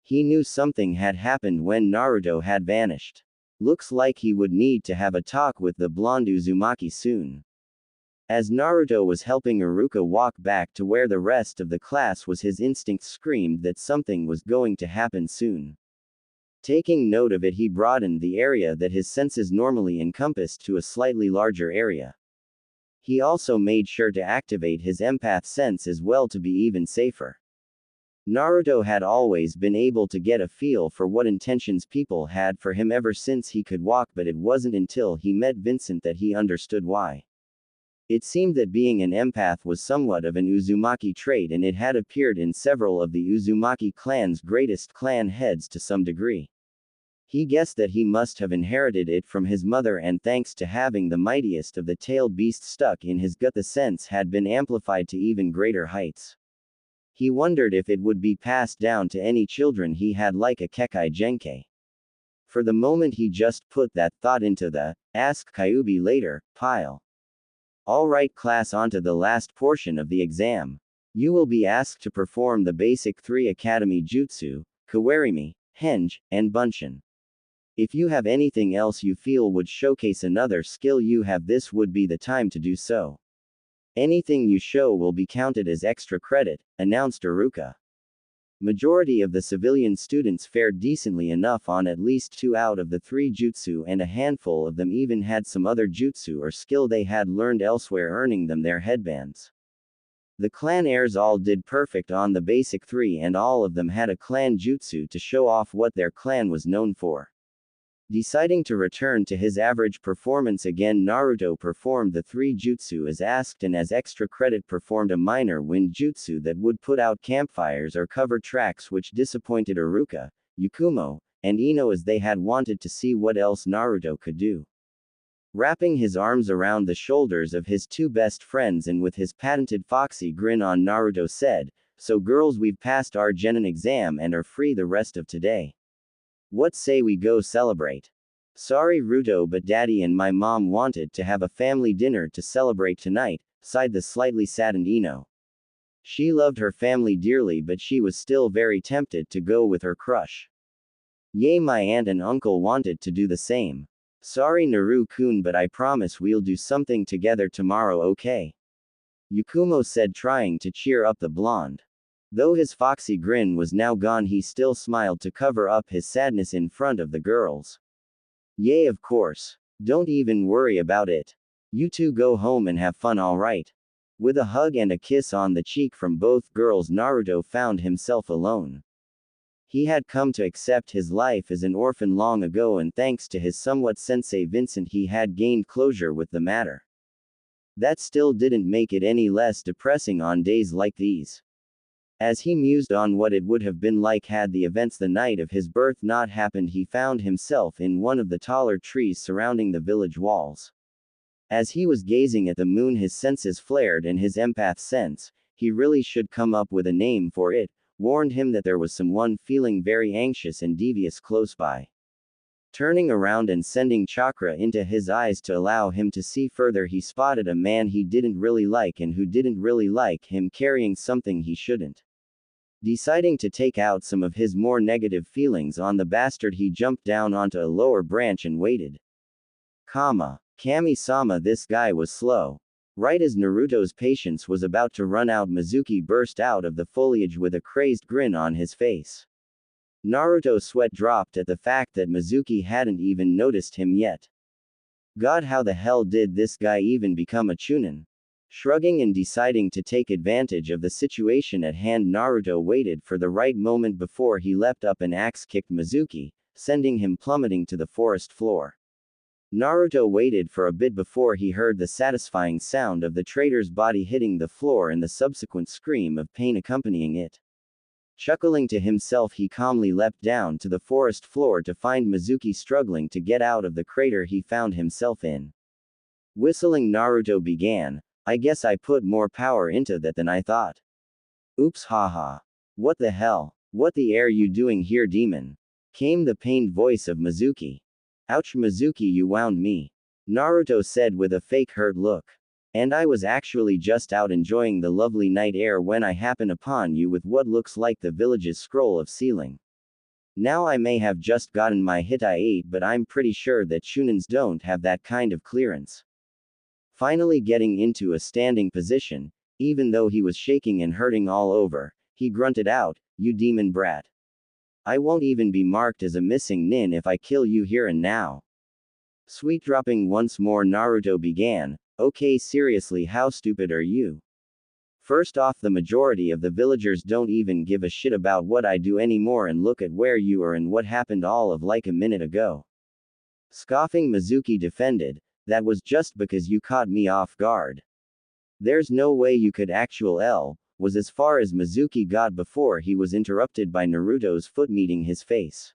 He knew something had happened when Naruto had vanished. Looks like he would need to have a talk with the blonde Uzumaki soon. As Naruto was helping Iruka walk back to where the rest of the class was, his instinct screamed that something was going to happen soon. Taking note of it, he broadened the area that his senses normally encompassed to a slightly larger area. He also made sure to activate his empath sense as well to be even safer. Naruto had always been able to get a feel for what intentions people had for him ever since he could walk, but it wasn't until he met Vincent that he understood why. It seemed that being an empath was somewhat of an Uzumaki trait, and it had appeared in several of the Uzumaki clan's greatest clan heads to some degree. He guessed that he must have inherited it from his mother, and thanks to having the mightiest of the tailed beasts stuck in his gut, the sense had been amplified to even greater heights. He wondered if it would be passed down to any children he had, like a Kekai Genkai. For the moment he just put that thought into the ask Kyuubi later pile. Alright class, onto the last portion of the exam. You will be asked to perform the basic 3 academy jutsu, Kawarimi, Henge, and Bunshin. If you have anything else you feel would showcase another skill you have, this would be the time to do so. Anything you show will be counted as extra credit, announced Iruka. Majority of the civilian students fared decently enough on at least 2 out of the 3 jutsu, and a handful of them even had some other jutsu or skill they had learned elsewhere, earning them their headbands. The clan heirs all did perfect on the basic 3, and all of them had a clan jutsu to show off what their clan was known for. Deciding to return to his average performance again, Naruto performed the 3 jutsu as asked, and as extra credit performed a minor wind jutsu that would put out campfires or cover tracks, which disappointed Iruka, Yakumo, and Ino, as they had wanted to see what else Naruto could do. Wrapping his arms around the shoulders of his 2 best friends and with his patented foxy grin on, Naruto said, "So girls, we've passed our genin exam and are free the rest of today. What say we go celebrate?" "Sorry Ruto, but daddy and my mom wanted to have a family dinner to celebrate tonight," sighed the slightly saddened Ino. She loved her family dearly, but she was still very tempted to go with her crush. "Yay, my aunt and uncle wanted to do the same. Sorry Naru-kun, but I promise we'll do something together tomorrow, okay?" Yakumo said, trying to cheer up the blonde. Though his foxy grin was now gone, he still smiled to cover up his sadness in front of the girls. "Yay, of course. Don't even worry about it. You two go home and have fun, alright?" With a hug and a kiss on the cheek from both girls, Naruto found himself alone. He had come to accept his life as an orphan long ago, and thanks to his somewhat sensei Vincent, he had gained closure with the matter. That still didn't make it any less depressing on days like these. As he mused on what it would have been like had the events the night of his birth not happened, he found himself in one of the taller trees surrounding the village walls. As he was gazing at the moon, his senses flared, and his empath sense, he really should come up with a name for it, warned him that there was someone feeling very anxious and devious close by. Turning around and sending chakra into his eyes to allow him to see further, he spotted a man he didn't really like and who didn't really like him carrying something he shouldn't. Deciding to take out some of his more negative feelings on the bastard, he jumped down onto a lower branch and waited. Kami-sama, this guy was slow. Right as Naruto's patience was about to run out, Mizuki burst out of the foliage with a crazed grin on his face. Naruto's sweat dropped at the fact that Mizuki hadn't even noticed him yet. God, how the hell did this guy even become a chunin? Shrugging and deciding to take advantage of the situation at hand, Naruto waited for the right moment before he leapt up and axe-kicked Mizuki, sending him plummeting to the forest floor. Naruto waited for a bit before he heard the satisfying sound of the traitor's body hitting the floor and the subsequent scream of pain accompanying it. Chuckling to himself, he calmly leapt down to the forest floor to find Mizuki struggling to get out of the crater he found himself in. Whistling, Naruto began, "I guess I put more power into that than I thought. Oops, haha. What the hell? What the air you doing here, demon?" came the pained voice of Mizuki. "Ouch, Mizuki, you wound me," Naruto said with a fake hurt look. "And I was actually just out enjoying the lovely night air when I happen upon you with what looks like the village's scroll of sealing. Now I may have just gotten my hit I ate, but I'm pretty sure that shunins don't have that kind of clearance." Finally getting into a standing position, even though he was shaking and hurting all over, he grunted out, "You demon brat. I won't even be marked as a missing nin if I kill you here and now." Sweet dropping once more, Naruto began, "Okay, seriously, how stupid are you? First off, the majority of the villagers don't even give a shit about what I do anymore, and look at where you are and what happened all of like a minute ago." Scoffing, Mizuki defended, "That was just because you caught me off guard. There's no way you could was as far as Mizuki got before he was interrupted by Naruto's foot meeting his face.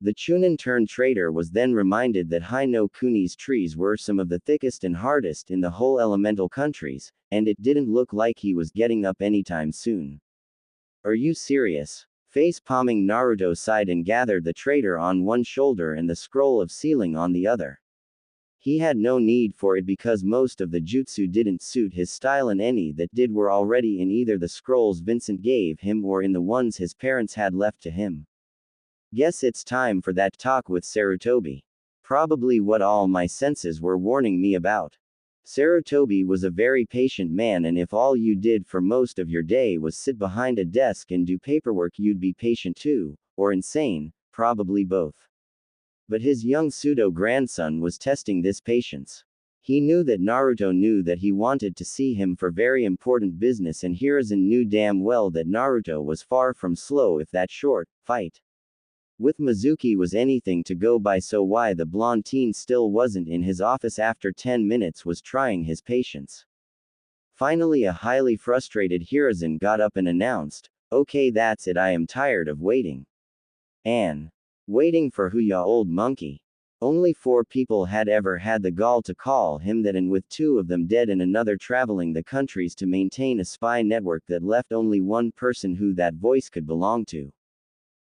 The chunin turned traitor was then reminded that Hino Kuni's trees were some of the thickest and hardest in the whole elemental countries, and it didn't look like he was getting up anytime soon. "Are you serious?" Face palming, Naruto sighed and gathered the traitor on one shoulder and the scroll of sealing on the other. He had no need for it because most of the jutsu didn't suit his style, and any that did were already in either the scrolls Vincent gave him or in the ones his parents had left to him. Guess it's time for that talk with Sarutobi. Probably what all my senses were warning me about. Sarutobi was a very patient man, and if all you did for most of your day was sit behind a desk and do paperwork, you'd be patient too, or insane, probably both. But his young pseudo-grandson was testing this patience. He knew that Naruto knew that he wanted to see him for very important business, and Hiruzen knew damn well that Naruto was far from slow if that short fight with Mizuki was anything to go by. So why the blonde teen still wasn't in his office after 10 minutes was trying his patience. Finally, a highly frustrated Hiruzen got up and announced, "Okay, that's it, I am tired of waiting." And waiting for who, ya old monkey? Only 4 people had ever had the gall to call him that, and with 2 of them dead and another traveling the countries to maintain a spy network that left only one person who that voice could belong to.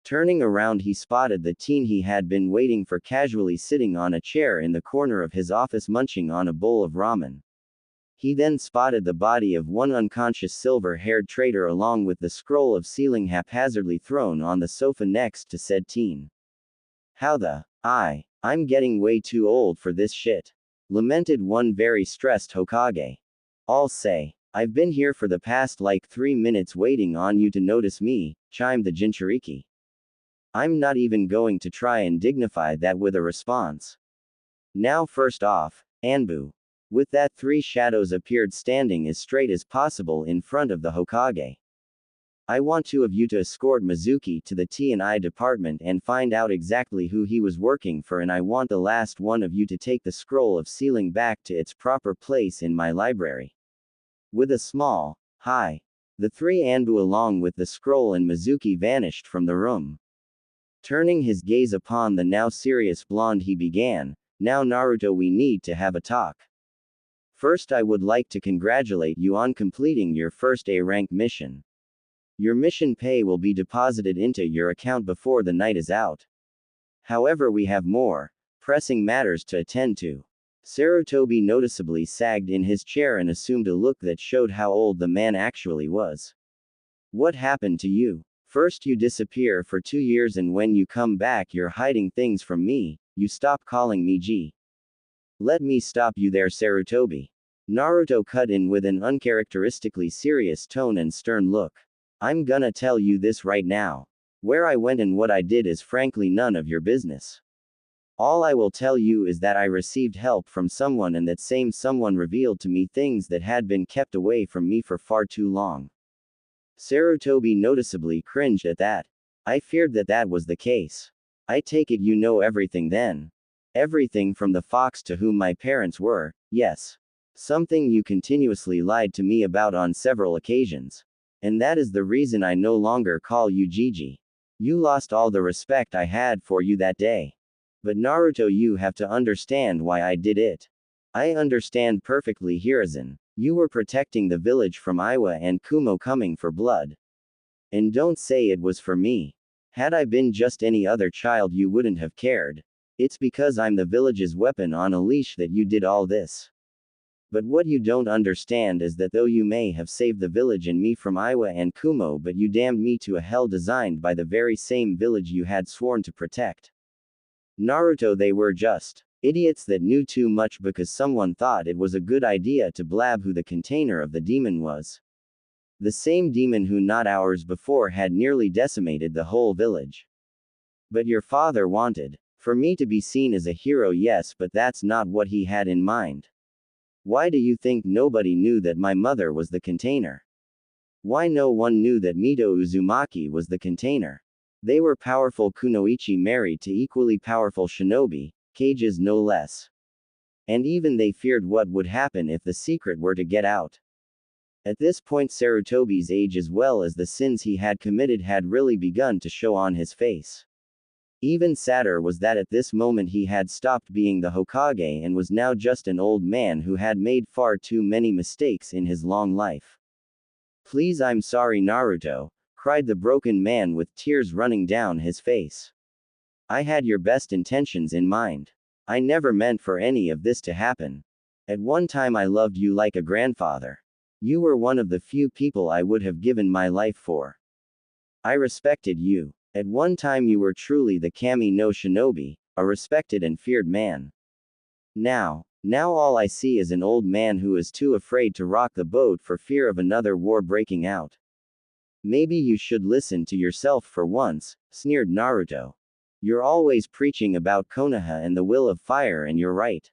Turning around, he spotted the teen he had been waiting for casually sitting on a chair in the corner of his office munching on a bowl of ramen. He then spotted the body of one unconscious silver-haired traitor along with the scroll of sealing haphazardly thrown on the sofa next to said teen. "How the I'm getting way too old for this shit," lamented one very stressed Hokage. "I'll say, I've been here for the past like 3 minutes waiting on you to notice me," chimed the Jinchuriki. "I'm not even going to try and dignify that with a response. Now first off, Anbu." With that, 3 shadows appeared standing as straight as possible in front of the Hokage. "I want 2 of you to escort Mizuki to the T&I department and find out exactly who he was working for, and I want the last one of you to take the scroll of sealing back to its proper place in my library." With a small hi, the 3 Anbu along with the scroll and Mizuki vanished from the room. Turning his gaze upon the now serious blonde, he began, "Now Naruto, we need to have a talk. First, I would like to congratulate you on completing your first A-rank mission. Your mission pay will be deposited into your account before the night is out. However, we have more pressing matters to attend to." Sarutobi noticeably sagged in his chair and assumed a look that showed how old the man actually was. "What happened to you? First you disappear for 2 years, and when you come back you're hiding things from me. You stop calling me G." "Let me stop you there, Sarutobi." Naruto cut in with an uncharacteristically serious tone and stern look. "I'm gonna tell you this right now. Where I went and what I did is frankly none of your business. All I will tell you is that I received help from someone, and that same someone revealed to me things that had been kept away from me for far too long." Sarutobi noticeably cringed at that. "I feared that that was the case. I take it you know everything then. Everything from the fox to whom my parents were, yes. Something you continuously lied to me about on several occasions. And that is the reason I no longer call you Gigi. You lost all the respect I had for you that day. But Naruto, you have to understand why I did it. I understand perfectly, Hiruzen. You were protecting the village from Iwa and Kumo coming for blood. And don't say it was for me. Had I been just any other child you wouldn't have cared. It's because I'm the village's weapon on a leash that you did all this. But what you don't understand is that though you may have saved the village and me from Iwa and Kumo, but you damned me to a hell designed by the very same village you had sworn to protect. Naruto, they were just idiots that knew too much because someone thought it was a good idea to blab who the container of the demon was. The same demon who not hours before had nearly decimated the whole village. But your father wanted for me to be seen as a hero, yes, but that's not what he had in mind. Why do you think nobody knew that my mother was the container? Why no one knew that Mito Uzumaki was the container? They were powerful kunoichi married to equally powerful shinobi, cages no less. And even they feared what would happen if the secret were to get out. At this point, Sarutobi's age as well as the sins he had committed had really begun to show on his face. Even sadder was that at this moment he had stopped being the Hokage and was now just an old man who had made far too many mistakes in his long life. "Please, I'm sorry, Naruto," cried the broken man with tears running down his face. "I had your best intentions in mind. I never meant for any of this to happen. At one time I loved you like a grandfather. You were one of the few people I would have given my life for. I respected you. At one time you were truly the Kami no Shinobi, a respected and feared man. Now all I see is an old man who is too afraid to rock the boat for fear of another war breaking out. Maybe you should listen to yourself for once, sneered Naruto. You're always preaching about Konoha and the will of fire, and you're right.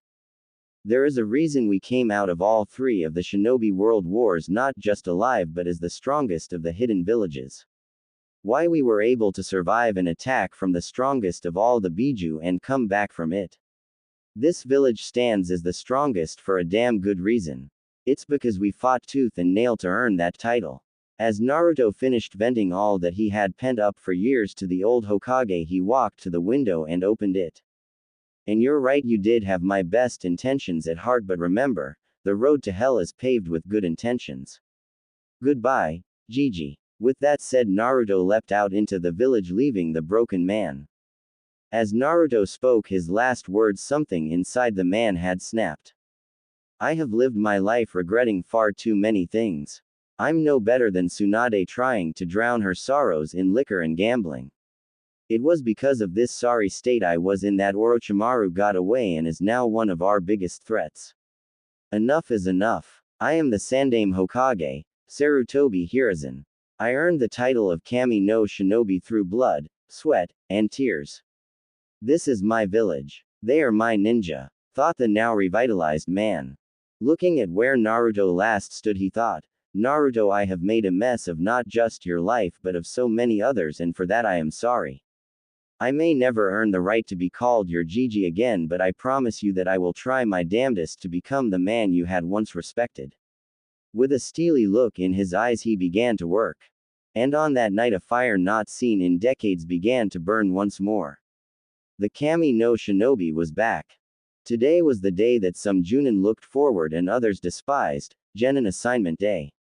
There is a reason we came out of all three of the Shinobi World Wars not just alive but as the strongest of the hidden villages. Why we were able to survive an attack from the strongest of all the Biju and come back from it. This village stands as the strongest for a damn good reason. It's because we fought tooth and nail to earn that title. As Naruto finished venting all that he had pent up for years to the old Hokage, he walked to the window and opened it. And you're right, you did have my best intentions at heart, but remember, the road to hell is paved with good intentions. Goodbye, Gigi. With that said, Naruto leapt out into the village, leaving the broken man. As Naruto spoke his last words, something inside the man had snapped. I have lived my life regretting far too many things. I'm no better than Tsunade trying to drown her sorrows in liquor and gambling. It was because of this sorry state I was in that Orochimaru got away and is now one of our biggest threats. Enough is enough. I am the Sandaime Hokage, Sarutobi Hiruzen. I earned the title of Kami no Shinobi through blood, sweat, and tears. This is my village. They are my ninja, thought the now revitalized man. Looking at where Naruto last stood, he thought, Naruto, I have made a mess of not just your life but of so many others, and for that I am sorry. I may never earn the right to be called your Gigi again, but I promise you that I will try my damnedest to become the man you had once respected. With a steely look in his eyes he began to work. And on that night a fire not seen in decades began to burn once more. The Kami no Shinobi was back. Today was the day that some Junin looked forward and others despised, Genin Assignment Day.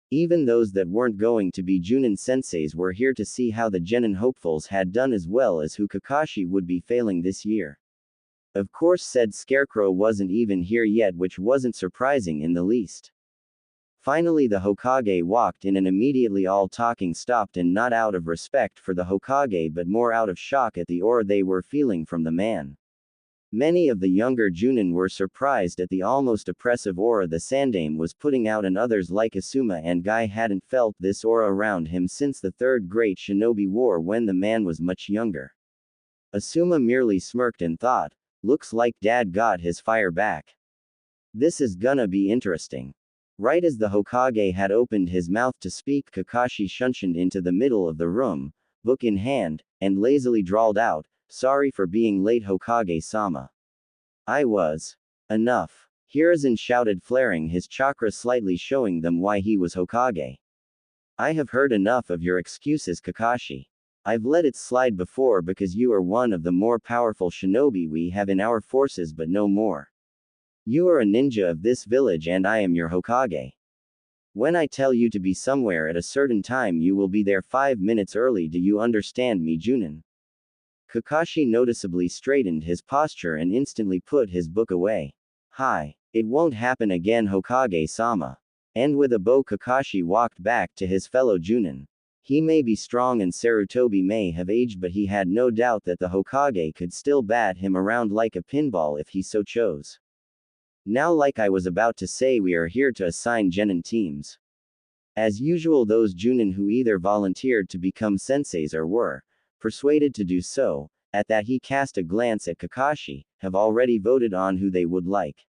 Even those that weren't going to be Junin senseis were here to see how the Genin hopefuls had done as well as who Kakashi would be failing this year. Of course said Scarecrow wasn't even here yet, which wasn't surprising in the least. Finally the Hokage walked in and immediately all talking stopped, and not out of respect for the Hokage but more out of shock at the aura they were feeling from the man. Many of the younger Junin were surprised at the almost oppressive aura the Sandaime was putting out, and others like Asuma and Guy hadn't felt this aura around him since the Third Great Shinobi War when the man was much younger. Asuma merely smirked and thought, looks like Dad got his fire back. This is gonna be interesting. Right as the Hokage had opened his mouth to speak, Kakashi shunshined into the middle of the room, book in hand, and lazily drawled out, sorry for being late, Hokage-sama. I was. Enough. Hiruzen shouted, flaring his chakra slightly, showing them why he was Hokage. I have heard enough of your excuses, Kakashi. I've let it slide before because you are one of the more powerful shinobi we have in our forces, but no more. You are a ninja of this village and I am your Hokage. When I tell you to be somewhere at a certain time, you will be there 5 minutes early. Do you understand me, Junin? Kakashi noticeably straightened his posture and instantly put his book away. Hi. It won't happen again, Hokage-sama. And with a bow Kakashi walked back to his fellow Junin. He may be strong and Sarutobi may have aged, but he had no doubt that the Hokage could still bat him around like a pinball if he so chose. Now, like I was about to say, we are here to assign Genin teams. As usual, those Junin who either volunteered to become senseis or were persuaded to do so, at that he cast a glance at Kakashi, have already voted on who they would like.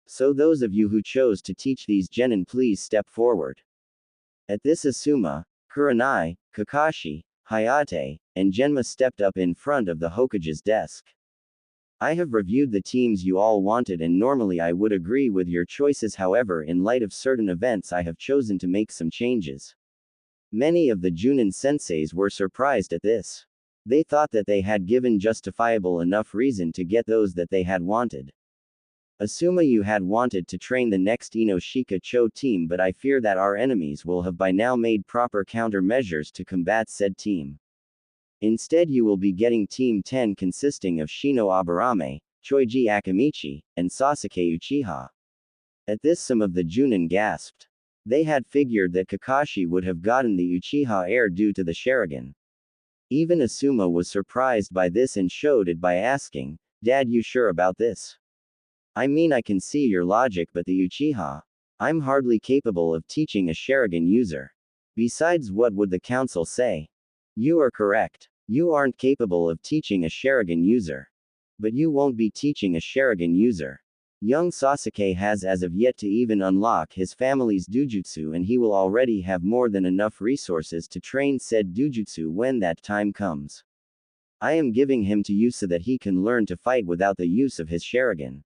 So those of you who chose to teach these Genin, please step forward. At this, Asuma, Kurenai, Kakashi, Hayate, and Genma stepped up in front of the Hokage's desk. I have reviewed the teams you all wanted, and normally I would agree with your choices. However, in light of certain events, I have chosen to make some changes. Many of the Junin senseis were surprised at this. They thought that they had given justifiable enough reason to get those that they had wanted. Asuma, you had wanted to train the next Inoshika Cho team, but I fear that our enemies will have by now made proper countermeasures to combat said team. Instead, you will be getting Team 10 consisting of Shino Aburame, Choiji Akamichi, and Sasuke Uchiha. At this, some of the Junin gasped. They had figured that Kakashi would have gotten the Uchiha heir due to the Sharingan. Even Asuma was surprised by this and showed it by asking, "Dad, you sure about this? I mean, I can see your logic, but the Uchiha. I'm hardly capable of teaching a Sharingan user. Besides, what would the council say?" "You are correct. You aren't capable of teaching a Sharingan user. But you won't be teaching a Sharingan user. Young Sasuke has as of yet to even unlock his family's dujutsu, and he will already have more than enough resources to train said dujutsu when that time comes. I am giving him to you so that he can learn to fight without the use of his Sharingan."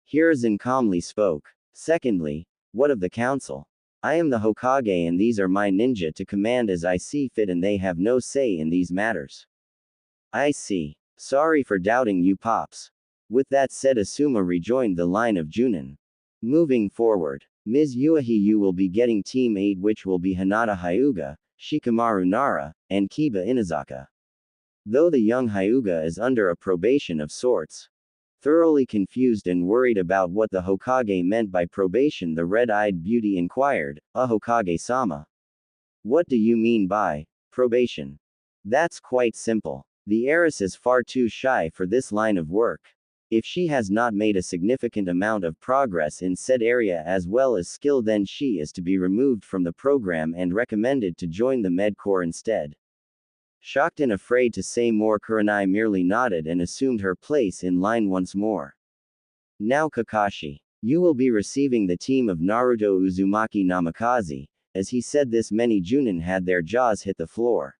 Hiruzen calmly spoke. "Secondly, what of the council? I am the Hokage and these are my ninja to command as I see fit, and they have no say in these matters." "I see. Sorry for doubting you, Pops." With that said, Asuma rejoined the line of Junin. Moving forward, Ms. Uehiyu will be getting Team 8, which will be Hinata Hyuga, Shikamaru Nara, and Kiba Inazaka. Though the young Hyuga is under a probation of sorts. Thoroughly confused and worried about what the Hokage meant by probation, the red-eyed beauty inquired, Hokage-sama. "What do you mean by probation?" "That's quite simple. The heiress is far too shy for this line of work. If she has not made a significant amount of progress in said area as well as skill, then she is to be removed from the program and recommended to join the Med Corps instead." Shocked and afraid to say more, Kurenai merely nodded and assumed her place in line once more. "Now Kakashi. You will be receiving the team of Naruto Uzumaki Namikaze." As he said this, many Junin had their jaws hit the floor.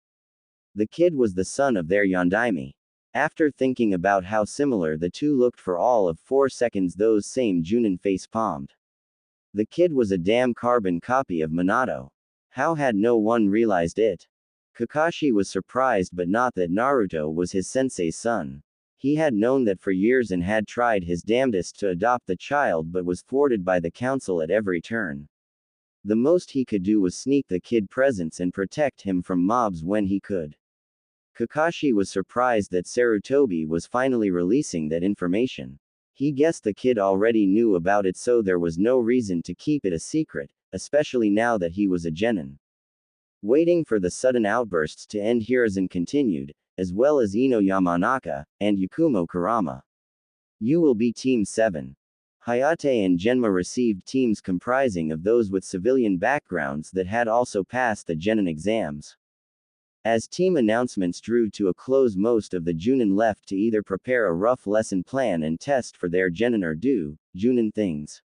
The kid was the son of their Yondaime. After thinking about how similar the two looked for all of 4 seconds, those same Junin face-palmed. The kid was a damn carbon copy of Minato. How had no one realized it? Kakashi was surprised, but not that Naruto was his sensei's son. He had known that for years and had tried his damnedest to adopt the child, but was thwarted by the council at every turn. The most he could do was sneak the kid presents and protect him from mobs when he could. Kakashi was surprised that Sarutobi was finally releasing that information. He guessed the kid already knew about it, so there was no reason to keep it a secret, especially now that he was a genin. Waiting for the sudden outbursts to end, Hiruzen continued, as well as Ino Yamanaka, and Yakumo Kurama. "You will be Team 7. Hayate and Genma received teams comprising of those with civilian backgrounds that had also passed the genin exams." As team announcements drew to a close, most of the Junin left to either prepare a rough lesson plan and test for their genin or do Junin things.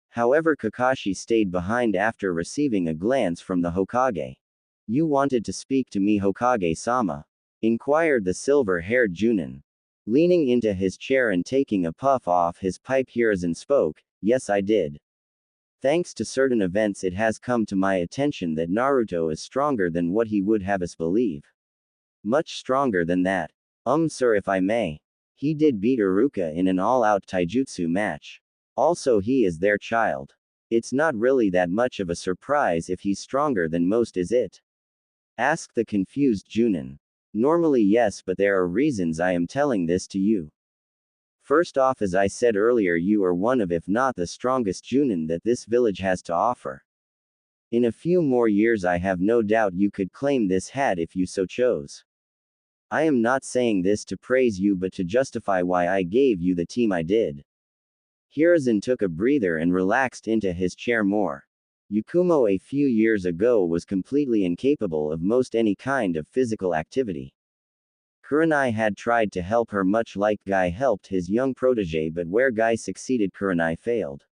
However, Kakashi stayed behind after receiving a glance from the Hokage. "You wanted to speak to me, Hokage-sama?" inquired the silver-haired Junin. Leaning into his chair and taking a puff off his pipe, Hiruzen spoke, "Yes, I did. Thanks to certain events, it has come to my attention that Naruto is stronger than what he would have us believe. Much stronger than that. Sir, if I may. He did beat Iruka in an all-out taijutsu match. Also, he is their child. It's not really that much of a surprise if he's stronger than most, is it?" asked the confused Junin. "Normally yes, but there are reasons I am telling this to you. First off, as I said earlier, you are one of, if not the strongest Junin that this village has to offer. In a few more years, I have no doubt you could claim this hat if you so chose. I am not saying this to praise you, but to justify why I gave you the team I did." Hiruzen took a breather and relaxed into his chair more. Yakumo a few years ago was completely incapable of most any kind of physical activity. Kurenai had tried to help her much like Guy helped his young protege, but where Guy succeeded, Kurenai failed.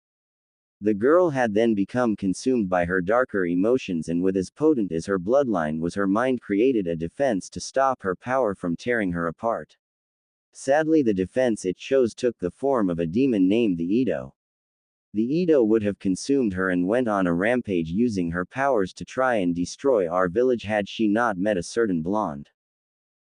The girl had then become consumed by her darker emotions, and with as potent as her bloodline was her mind, created a defense to stop her power from tearing her apart. Sadly, the defense it chose took the form of a demon named the Ito. The Ito would have consumed her and went on a rampage using her powers to try and destroy our village had she not met a certain blonde.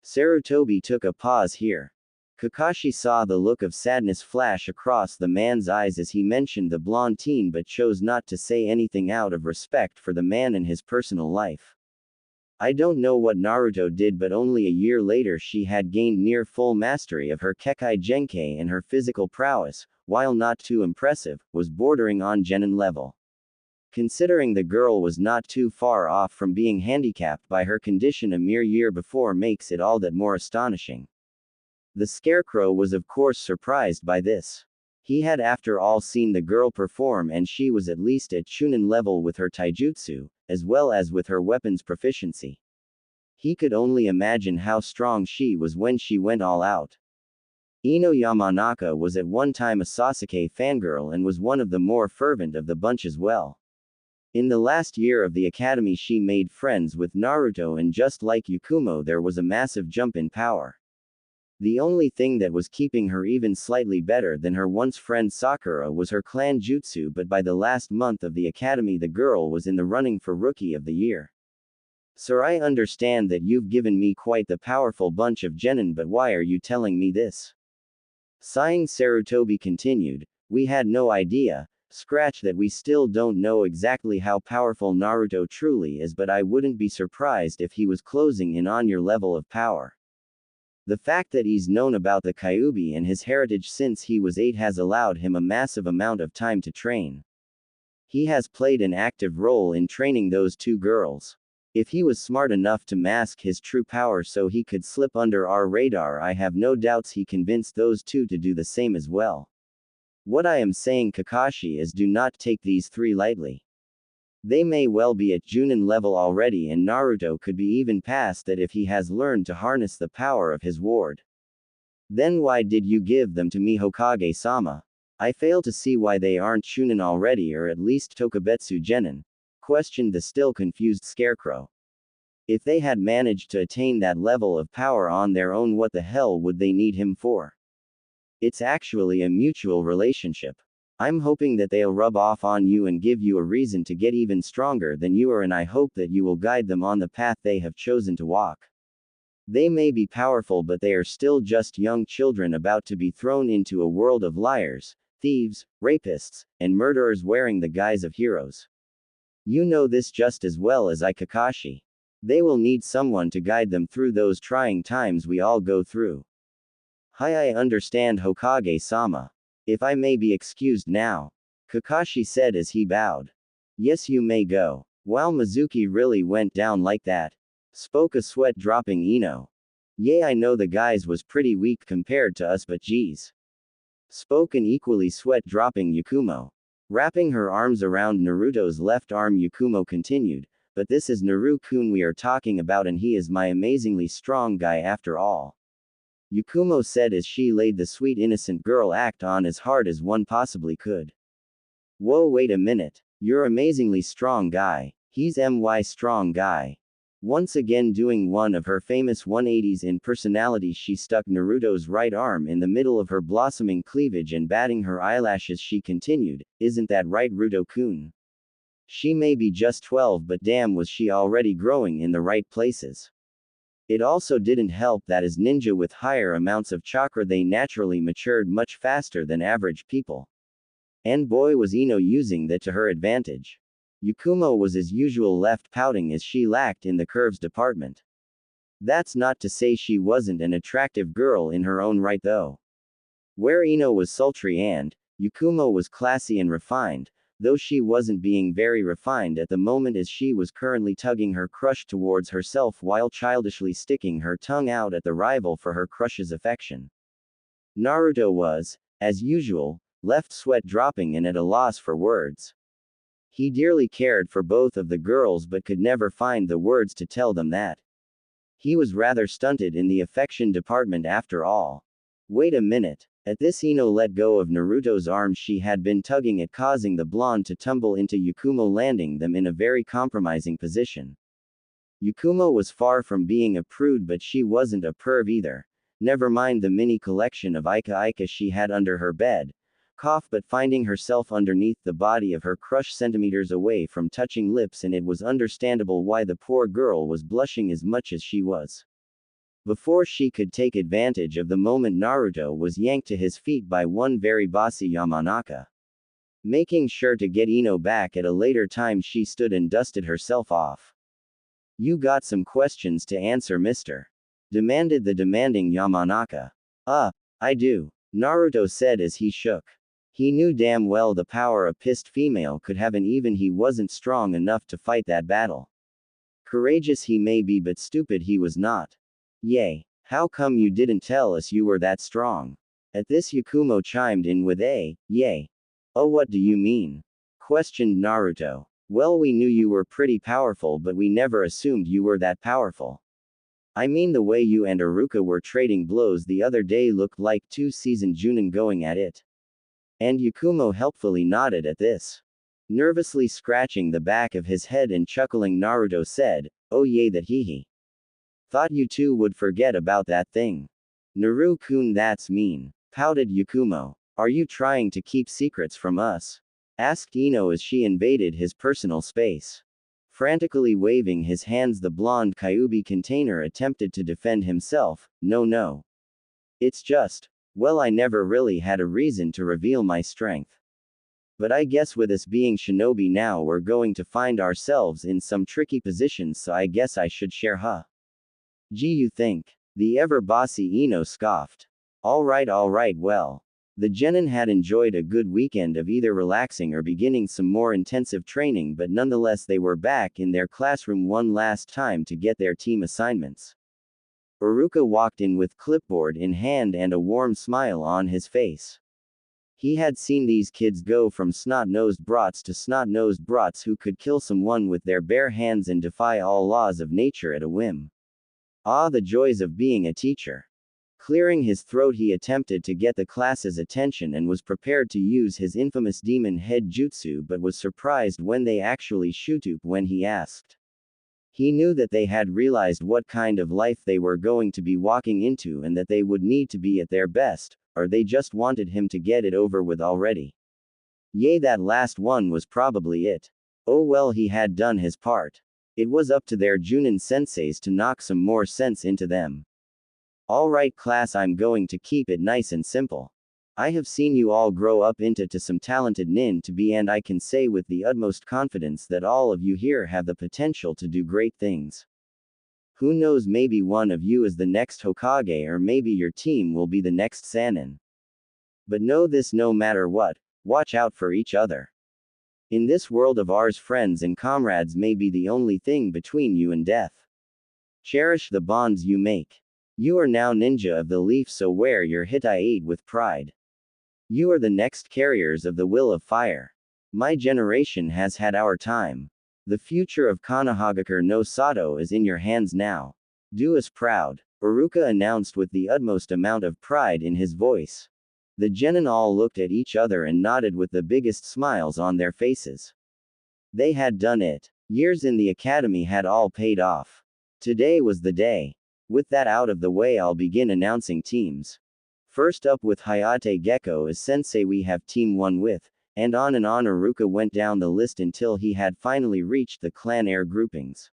Sarutobi took a pause here. Kakashi saw the look of sadness flash across the man's eyes as he mentioned the blonde teen, but chose not to say anything out of respect for the man and his personal life. I don't know what Naruto did, but only a year later she had gained near full mastery of her Kekkei Genkei, and her physical prowess, while not too impressive, was bordering on genin level. Considering the girl was not too far off from being handicapped by her condition a mere year before makes it all that more astonishing. The Scarecrow was of course surprised by this. He had after all seen the girl perform and she was at least at Chunin level with her taijutsu, as well as with her weapons proficiency. He could only imagine how strong she was when she went all out. Ino Yamanaka was at one time a Sasuke fangirl and was one of the more fervent of the bunch as well. In the last year of the academy she made friends with Naruto and just like Yakumo there was a massive jump in power. The only thing that was keeping her even slightly better than her once friend Sakura was her clan jutsu, but by the last month of the academy the girl was in the running for Rookie of the Year. Sir, I understand that you've given me quite the powerful bunch of genin, but why are you telling me this? Sighing, Sarutobi continued, we had no idea. Scratch that, we still don't know exactly how powerful Naruto truly is, but I wouldn't be surprised if he was closing in on your level of power. The fact that he's known about the Kyuubi and his heritage since he was 8 has allowed him a massive amount of time to train. He has played an active role in training those two girls. If he was smart enough to mask his true power so he could slip under our radar, I have no doubts he convinced those two to do the same as well. What I am saying, Kakashi, is do not take these three lightly. They may well be at Junin level already, and Naruto could be even past that if he has learned to harness the power of his ward. Then why did you give them to me, Hokage-sama? I fail to see why they aren't Chunin already, or at least Tokubetsu Genin, questioned the still confused Scarecrow. If they had managed to attain that level of power on their own, what the hell would they need him for? It's actually a mutual relationship. I'm hoping that they'll rub off on you and give you a reason to get even stronger than you are, and I hope that you will guide them on the path they have chosen to walk. They may be powerful, but they are still just young children about to be thrown into a world of liars, thieves, rapists, and murderers wearing the guise of heroes. You know this just as well as I, Kakashi. They will need someone to guide them through those trying times we all go through. Hi, I understand, Hokage-sama. If I may be excused now, Kakashi said as he bowed. Yes, you may go. Wow, Mizuki really went down like that? Spoke a sweat-dropping Ino. Yeah, I know the guys was pretty weak compared to us, but geez. Spoke an equally sweat-dropping Yakumo. Wrapping her arms around Naruto's left arm, Yakumo continued, but this is Naru-kun we are talking about, and he is my amazingly strong guy after all. Yakumo said as she laid the sweet innocent girl act on as hard as one possibly could. Whoa, wait a minute. You're amazingly strong guy. He's my strong guy. Once again doing one of her famous 180s in personality, she stuck Naruto's right arm in the middle of her blossoming cleavage and batting her eyelashes she continued, isn't that right, Ruto-kun? She may be just 12, but damn was she already growing in the right places. It also didn't help that as ninja with higher amounts of chakra they naturally matured much faster than average people. And boy was Ino using that to her advantage. Yakumo was as usual left pouting as she lacked in the curves department. That's not to say she wasn't an attractive girl in her own right though. Where Ino was sultry and Yakumo was classy and refined, though she wasn't being very refined at the moment as she was currently tugging her crush towards herself while childishly sticking her tongue out at the rival for her crush's affection. Naruto was, as usual, left sweat dropping and at a loss for words. He dearly cared for both of the girls but could never find the words to tell them that. He was rather stunted in the affection department after all. Wait a minute. At this, Ino let go of Naruto's arm she had been tugging at, causing the blonde to tumble into Yakumo, landing them in a very compromising position. Yakumo was far from being a prude, but she wasn't a perv either. Never mind the mini collection of Ika she had under her bed. But finding herself underneath the body of her crush centimeters away from touching lips, and it was understandable why the poor girl was blushing as much as she was. Before she could take advantage of the moment, Naruto was yanked to his feet by one very bossy Yamanaka. Making sure to get Ino back at a later time, she stood and dusted herself off. You got some questions to answer, mister? Demanded the demanding Yamanaka. I do. Naruto said as he shook He knew damn well the power a pissed female could have, and even he wasn't strong enough to fight that battle. Courageous he may be, but stupid he was not. Yay. How come you didn't tell us you were that strong? At this Yakumo chimed in with a, yay. Oh, what do you mean? Questioned Naruto. Well, we knew you were pretty powerful, but we never assumed you were that powerful. I mean, the way you and Iruka were trading blows the other day looked like two seasoned Junin going at it. And Yakumo helpfully nodded at this. Nervously scratching the back of his head and chuckling, Naruto said, oh yay, that hee. Thought you two would forget about that thing. Naru-kun, that's mean. Pouted Yakumo. Are you trying to keep secrets from us? Asked Ino as she invaded his personal space. Frantically waving his hands, the blonde Kyuubi container attempted to defend himself. No. It's just, well, I never really had a reason to reveal my strength. But I guess with us being shinobi now, we're going to find ourselves in some tricky positions, so I guess I should share, huh? Gee, you think? The ever bossy Ino scoffed. Alright, well. The genin had enjoyed a good weekend of either relaxing or beginning some more intensive training, but nonetheless they were back in their classroom one last time to get their team assignments. Iruka walked in with clipboard in hand and a warm smile on his face. He had seen these kids go from snot-nosed brats to snot-nosed brats who could kill someone with their bare hands and defy all laws of nature at a whim. Ah, the joys of being a teacher. Clearing his throat, he attempted to get the class's attention and was prepared to use his infamous demon head jutsu, but was surprised when they actually shoot up when he asked. He knew that they had realized what kind of life they were going to be walking into and that they would need to be at their best, or they just wanted him to get it over with already. Yay, that last one was probably it. Oh well, he had done his part. It was up to their Junin senseis to knock some more sense into them. Alright class, I'm going to keep it nice and simple. I have seen you all grow up into some talented nin to be, and I can say with the utmost confidence that all of you here have the potential to do great things. Who knows, maybe one of you is the next Hokage, or maybe your team will be the next Sannin. But know this, no matter what, watch out for each other. In this world of ours, friends and comrades may be the only thing between you and death. Cherish the bonds you make. You are now ninja of the leaf, so wear your hitai with pride. You are the next carriers of the will of fire. My generation has had our time. The future of Konohagakure no Sato is in your hands now. Do us proud, Iruka announced with the utmost amount of pride in his voice. The genin all looked at each other and nodded with the biggest smiles on their faces. They had done it. Years in the academy had all paid off. Today was the day. With that out of the way, I'll begin announcing teams. First up with Hayate Gecko as sensei, we have Team 1 with, and on Iruka went down the list until he had finally reached the clan air groupings.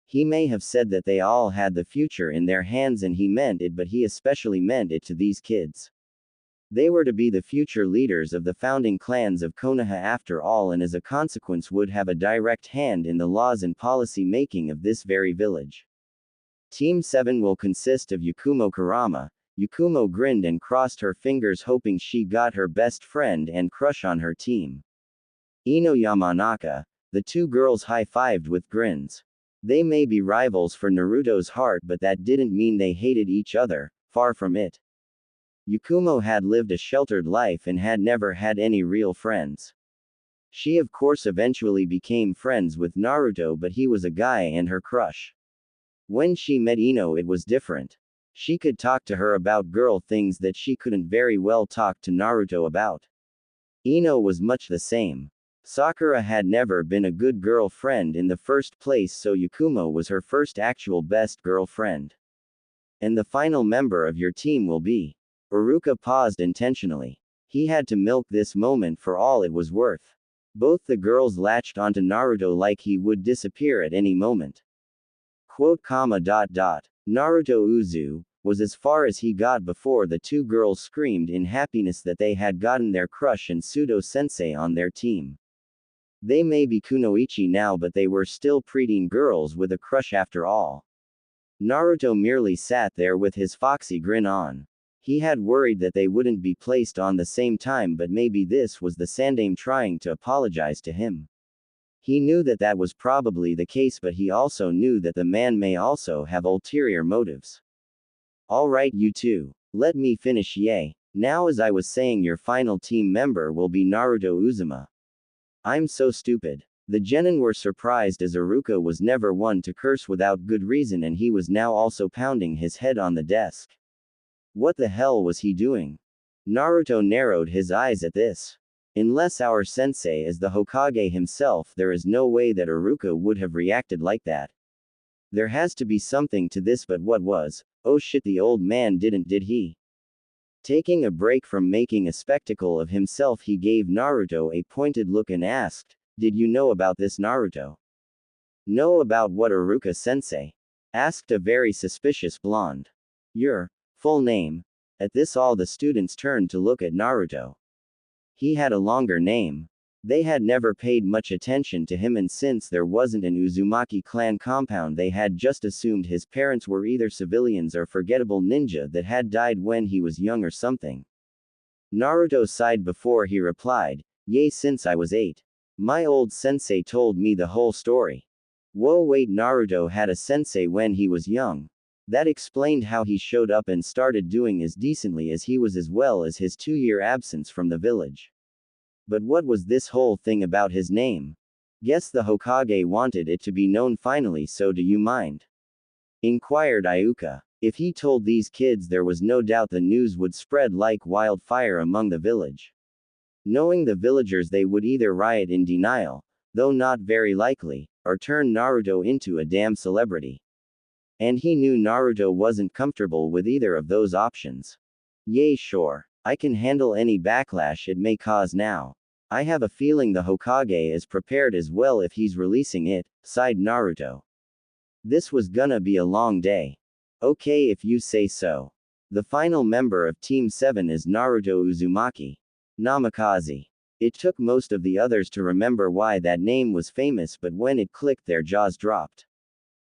He may have said that they all had the future in their hands, and he meant it, but he especially meant it to these kids. They were to be the future leaders of the founding clans of Konoha after all, and as a consequence would have a direct hand in the laws and policy making of this very village. Team 7 will consist of Yakumo Kurama. Yakumo grinned and crossed her fingers, hoping she got her best friend and crush on her team. Ino Yamanaka. The two girls high-fived with grins. They may be rivals for Naruto's heart, but that didn't mean they hated each other, far from it. Yakumo had lived a sheltered life and had never had any real friends. She of course eventually became friends with Naruto, but he was a guy and her crush. When she met Ino, it was different. She could talk to her about girl things that she couldn't very well talk to Naruto about. Ino was much the same. Sakura had never been a good girlfriend in the first place, so Yakumo was her first actual best girlfriend. And the final member of your team will be. Iruka paused intentionally. He had to milk this moment for all it was worth. Both the girls latched onto Naruto like he would disappear at any moment. Naruto Uzu was as far as he got before the two girls screamed in happiness that they had gotten their crush and pseudo-sensei on their team. They may be kunoichi now, but they were still preteen girls with a crush after all. Naruto merely sat there with his foxy grin on. He had worried that they wouldn't be placed on the same time, but maybe this was the Sandaime trying to apologize to him. He knew that that was probably the case, but he also knew that the man may also have ulterior motives. Alright, you two. Let me finish. Yay. Now, as I was saying, your final team member will be Naruto Uzuma. I'm so stupid. The genin were surprised, as Iruka was never one to curse without good reason, and he was now also pounding his head on the desk. What the hell was he doing? Naruto narrowed his eyes at this. Unless our sensei is the Hokage himself, there is no way that Iruka would have reacted like that. There has to be something to this, but what was? Oh shit, the old man did he? Taking a break from making a spectacle of himself, he gave Naruto a pointed look and asked, "Did you know about this, Naruto?" "Know about what, Iruka-sensei?" asked a very suspicious blonde. "Your full name?" At this, all the students turned to look at Naruto. He had a longer name. They had never paid much attention to him, and since there wasn't an Uzumaki clan compound, they had just assumed his parents were either civilians or forgettable ninja that had died when he was young or something. Naruto sighed before he replied, "Yay, since I was 8. My old sensei told me the whole story." Whoa, wait, Naruto had a sensei when he was young. That explained how he showed up and started doing as decently as he was, as well as his 2-year absence from the village. But what was this whole thing about his name? Guess the Hokage wanted it to be known finally, so do you mind? Inquired Iuka. If he told these kids, there was no doubt the news would spread like wildfire among the village. Knowing the villagers, they would either riot in denial, though not very likely, or turn Naruto into a damn celebrity. And he knew Naruto wasn't comfortable with either of those options. Yay, sure. I can handle any backlash it may cause now. I have a feeling the Hokage is prepared as well if he's releasing it, sighed Naruto. This was gonna be a long day. Okay, if you say so. The final member of Team 7 is Naruto Uzumaki. Namikaze. It took most of the others to remember why that name was famous, but when it clicked, their jaws dropped.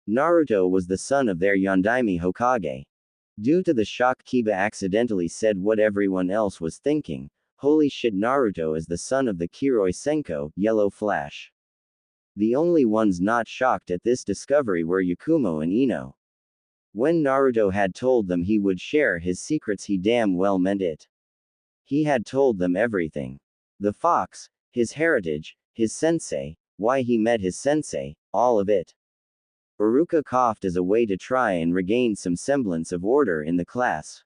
Naruto was the son of their Yondaime Hokage. Due to the shock, Kiba accidentally said what everyone else was thinking. Holy shit, Naruto is the son of the Kiroi Senko, Yellow Flash. The only ones not shocked at this discovery were Yakumo and Ino. When Naruto had told them he would share his secrets, he damn well meant it. He had told them everything. The fox, his heritage, his sensei, why he met his sensei, all of it. Iruka coughed as a way to try and regain some semblance of order in the class.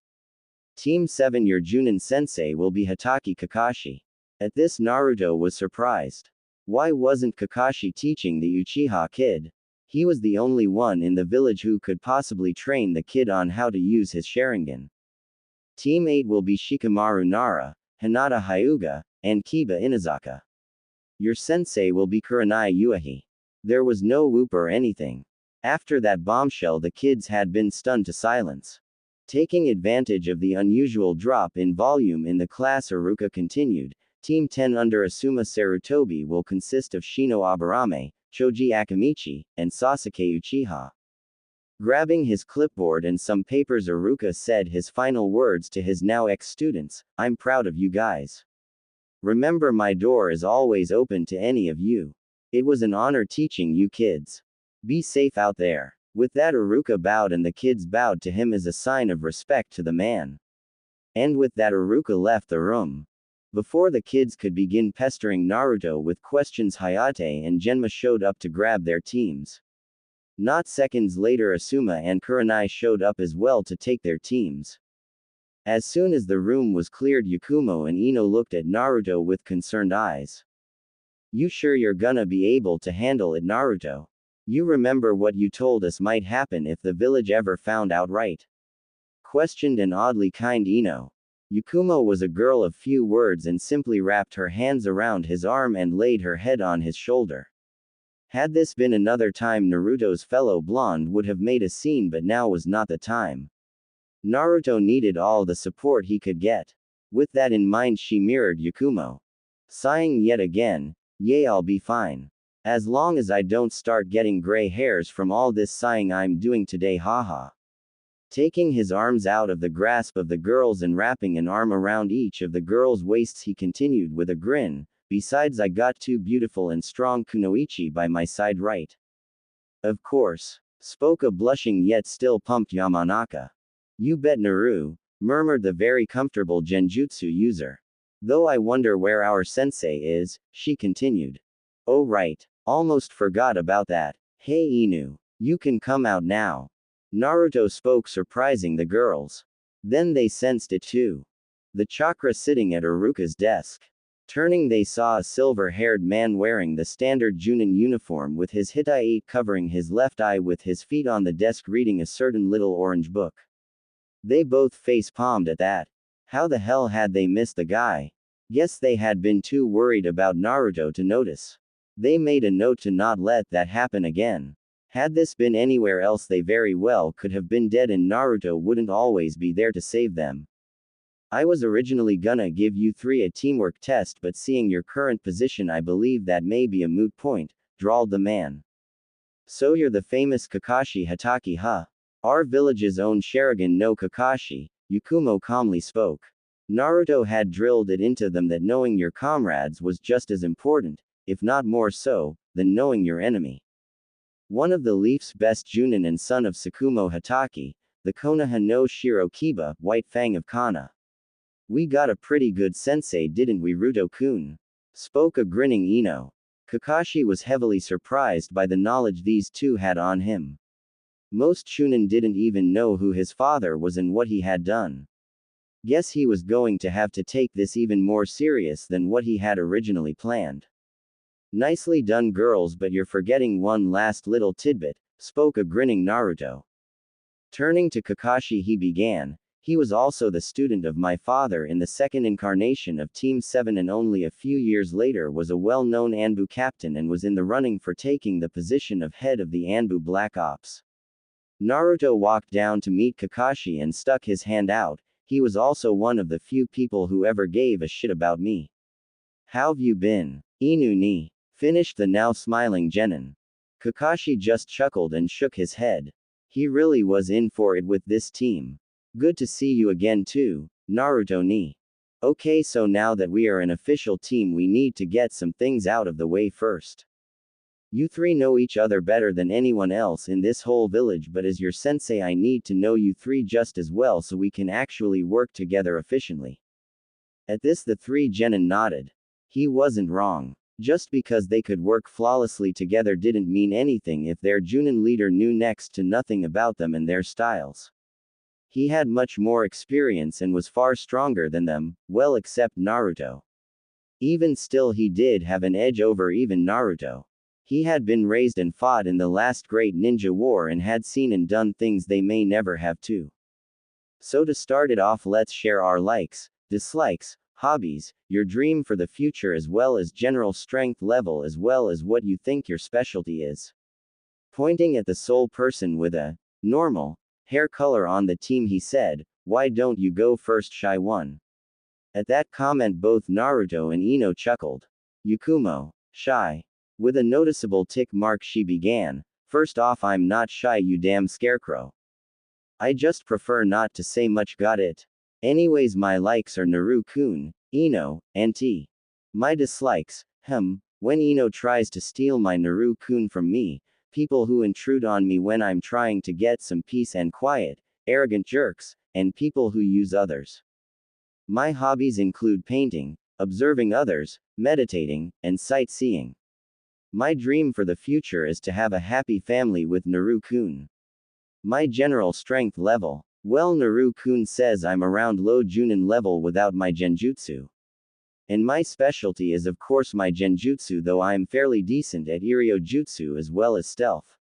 Team 7, your Junin sensei will be Hatake Kakashi. At this, Naruto was surprised. Why wasn't Kakashi teaching the Uchiha kid? He was the only one in the village who could possibly train the kid on how to use his Sharingan. Team 8 will be Shikamaru Nara, Hinata Hyuga, and Kiba Inazaka. Your sensei will be Kurenai Uehi. There was no whoop or anything. After that bombshell, the kids had been stunned to silence. Taking advantage of the unusual drop in volume in the class, Iruka continued, Team 10 under Asuma Sarutobi will consist of Shino Aburame, Choji Akamichi, and Sasuke Uchiha. Grabbing his clipboard and some papers, Iruka said his final words to his now ex-students, "I'm proud of you guys. Remember, my door is always open to any of you. It was an honor teaching you kids. Be safe out there." With that, Iruka bowed and the kids bowed to him as a sign of respect to the man. And with that, Iruka left the room. Before the kids could begin pestering Naruto with questions, Hayate and Genma showed up to grab their teams. Not seconds later, Asuma and Kurenai showed up as well to take their teams. As soon as the room was cleared, Yakumo and Ino looked at Naruto with concerned eyes. "You sure you're gonna be able to handle it, Naruto? You remember what you told us might happen if the village ever found out, right?" questioned an oddly kind Ino. Yakumo was a girl of few words and simply wrapped her hands around his arm and laid her head on his shoulder. Had this been another time, Naruto's fellow blonde would have made a scene, but now was not the time. Naruto needed all the support he could get. With that in mind, she mirrored Yakumo. Sighing yet again, "Yay, I'll be fine. As long as I don't start getting gray hairs from all this sighing I'm doing today, haha." Taking his arms out of the grasp of the girls and wrapping an arm around each of the girls' waists, he continued with a grin, "Besides, I got two beautiful and strong kunoichi by my side, right?" "Of course," spoke a blushing yet still pumped Yamanaka. "You bet, Naru," murmured the very comfortable genjutsu user. "Though I wonder where our sensei is," she continued. "Oh right, almost forgot about that. Hey Inu, you can come out now." Naruto spoke, surprising the girls. Then they sensed it too. The chakra sitting at Uruka's desk. Turning, they saw a silver-haired man wearing the standard Junin uniform with his hitai covering his left eye, with his feet on the desk reading a certain little orange book. They both face-palmed at that. How the hell had they missed the guy? Guess they had been too worried about Naruto to notice. They made a note to not let that happen again. Had this been anywhere else, they very well could have been dead and Naruto wouldn't always be there to save them. "I was originally gonna give you three a teamwork test, but seeing your current position, I believe that may be a moot point," drawled the man. "So you're the famous Kakashi Hatake, huh? Our village's own Sharingan no Kakashi," Yakumo calmly spoke. Naruto had drilled it into them that knowing your comrades was just as important, if not more so, than knowing your enemy. One of the Leaf's best Junin and son of Tsukumo Hatake, the Konoha no Shirokiba, White Fang of Kana. "We got a pretty good sensei, didn't we, Ruto-kun?" spoke a grinning Ino. Kakashi was heavily surprised by the knowledge these two had on him. Most Chunin didn't even know who his father was and what he had done. Guess he was going to have to take this even more serious than what he had originally planned. "Nicely done, girls, but you're forgetting one last little tidbit," spoke a grinning Naruto. Turning to Kakashi, he began, "He was also the student of my father in the second incarnation of Team 7 and only a few years later was a well-known Anbu captain and was in the running for taking the position of head of the Anbu Black Ops." Naruto walked down to meet Kakashi and stuck his hand out. "He was also one of the few people who ever gave a shit about me. How've you been, Inu ni?" finished the now smiling genin. Kakashi just chuckled and shook his head. He really was in for it with this team. "Good to see you again too, Naruto ni. Okay, so now that we are an official team, we need to get some things out of the way first. You three know each other better than anyone else in this whole village, but as your sensei, I need to know you three just as well so we can actually work together efficiently." At this, the three genin nodded. He wasn't wrong. Just because they could work flawlessly together didn't mean anything if their Junin leader knew next to nothing about them and their styles. He had much more experience and was far stronger than them, well, except Naruto. Even still, he did have an edge over even Naruto. He had been raised and fought in the last great ninja war and had seen and done things they may never have too. So to start it off, let's share our likes, dislikes, hobbies, your dream for the future, as well as general strength level, as well as what you think your specialty is. Pointing at the sole person with a normal hair color on the team, he said, "Why don't you go first, Shy One?" At that comment, both Naruto and Ino chuckled. Yakumo, shy. With a noticeable tick mark, she began, "First off, I'm not shy, you damn scarecrow. I just prefer not to say much, got it? Anyways, my likes are Naru-kun, Ino, and T. My dislikes, when Ino tries to steal my Naru-kun from me, people who intrude on me when I'm trying to get some peace and quiet, arrogant jerks, and people who use others. My hobbies include painting, observing others, meditating, and sightseeing. My dream for the future is to have a happy family with Naru-kun. My general strength level. Well, Naru-kun says I'm around low Junin level without my genjutsu. And my specialty is of course my genjutsu, though I'm fairly decent at Iryo jutsu as well as stealth.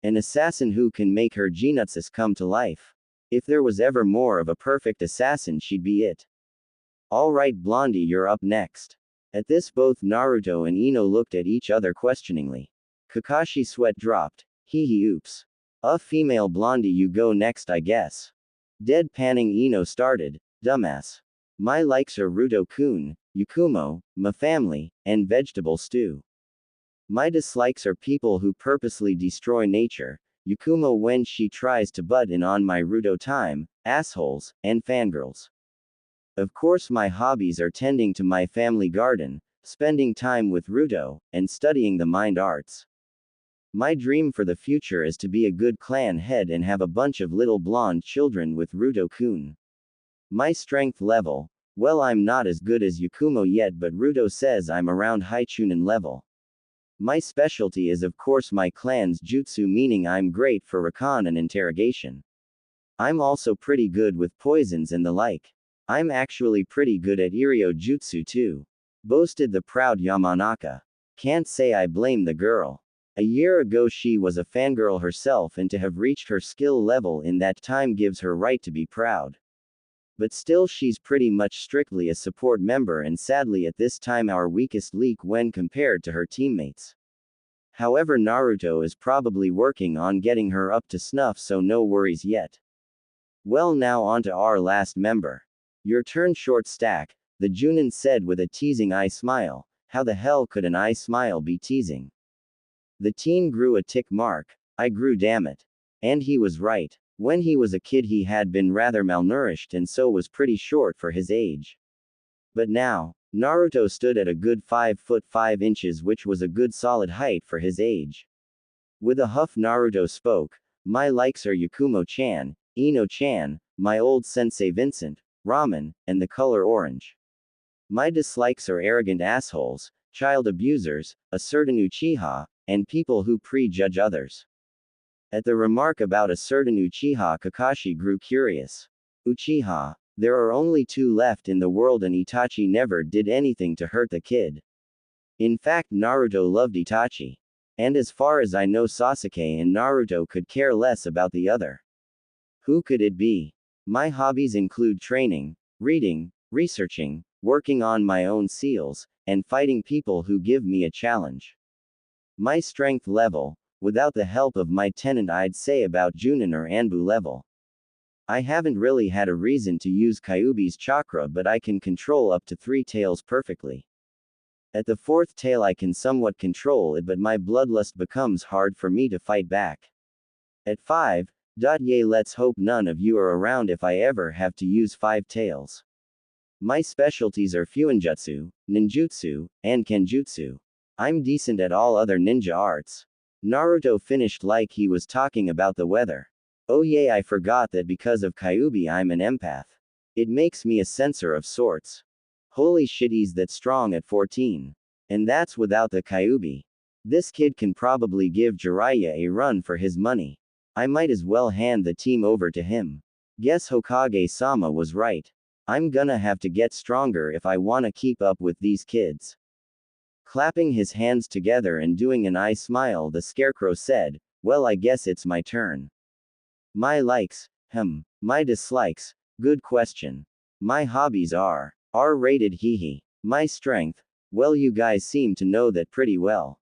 An assassin who can make her genutsus come to life. If there was ever more of a perfect assassin, she'd be it. Alright Blondie, you're up next." At this, both Naruto and Ino looked at each other questioningly. Kakashi's sweat dropped. Hee oops. Female Blondie, you go next, I guess. Deadpanning, Ino started, "Dumbass. My likes are Ruto-kun, Yakumo, my family, and vegetable stew. My dislikes are people who purposely destroy nature, Yakumo when she tries to butt in on my Rudo time, assholes, and fangirls. Of course my hobbies are tending to my family garden, spending time with Rudo, and studying the mind arts. My dream for the future is to be a good clan head and have a bunch of little blonde children with Rudo-kun. My strength level, well I'm not as good as Yakumo yet but Rudo says I'm around Haichunin level. My specialty is of course my clan's jutsu meaning I'm great for recon and interrogation. I'm also pretty good with poisons and the like. I'm actually pretty good at Iryo Jutsu too. Boasted the proud Yamanaka. Can't say I blame the girl. A year ago she was a fangirl herself and to have reached her skill level in that time gives her right to be proud. But still she's pretty much strictly a support member and sadly at this time our weakest link when compared to her teammates. However Naruto is probably working on getting her up to snuff so no worries yet. Well now on to our last member. Your turn short stack, the Junin said with a teasing eye smile. How the hell could an eye smile be teasing? The teen grew a tick mark. I grew damn it. And he was right. When he was a kid he had been rather malnourished and so was pretty short for his age. But now, Naruto stood at a good 5 foot 5 inches which was a good solid height for his age. With a huff Naruto spoke, my likes are Yakumo-chan, Ino-chan, my old sensei Vincent, ramen, and the color orange. My dislikes are arrogant assholes, child abusers, a certain Uchiha, and people who prejudge others. At the remark about a certain Uchiha Kakashi grew curious. Uchiha, there are only 2 left in the world and Itachi never did anything to hurt the kid. In fact Naruto loved Itachi. And as far as I know Sasuke and Naruto could care less about the other. Who could it be? My hobbies include training, reading, researching, working on my own seals, and fighting people who give me a challenge. My strength level, without the help of my tenant I'd say about Junin or Anbu level. I haven't really had a reason to use Kyuubi's chakra but I can control up to 3 tails perfectly. At the 4th tail I can somewhat control it but my bloodlust becomes hard for me to fight back. At 5, yay let's hope none of you are around if I ever have to use 5 tails. My specialties are Fuinjutsu, Ninjutsu, and Kenjutsu. I'm decent at all other ninja arts. Naruto finished like he was talking about the weather. Oh yay I forgot that because of Kyuubi I'm an empath. It makes me a sensor of sorts. Holy shit he's that strong at 14. And that's without the Kyuubi. This kid can probably give Jiraiya a run for his money. I might as well hand the team over to him. Guess Hokage-sama was right. I'm gonna have to get stronger if I wanna keep up with these kids. Clapping his hands together and doing an eye smile the scarecrow said, well I guess it's my turn. My likes, my dislikes, good question. My hobbies are R-rated hehe. My strength, well you guys seem to know that pretty well.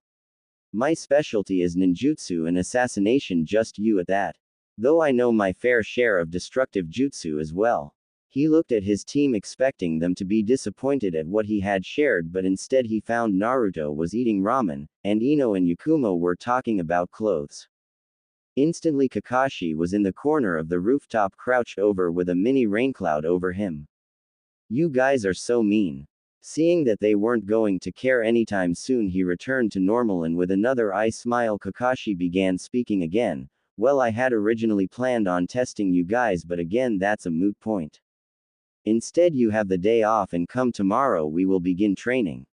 My specialty is ninjutsu and assassination just you at that. Though I know my fair share of destructive jutsu as well. He looked at his team expecting them to be disappointed at what he had shared but instead he found Naruto was eating ramen, and Ino and Yakumo were talking about clothes. Instantly Kakashi was in the corner of the rooftop crouched over with a mini raincloud over him. You guys are so mean. Seeing that they weren't going to care anytime soon he returned to normal and with another eye smile Kakashi began speaking again. Well I had originally planned on testing you guys but again that's a moot point. Instead you have the day off and come tomorrow we will begin training.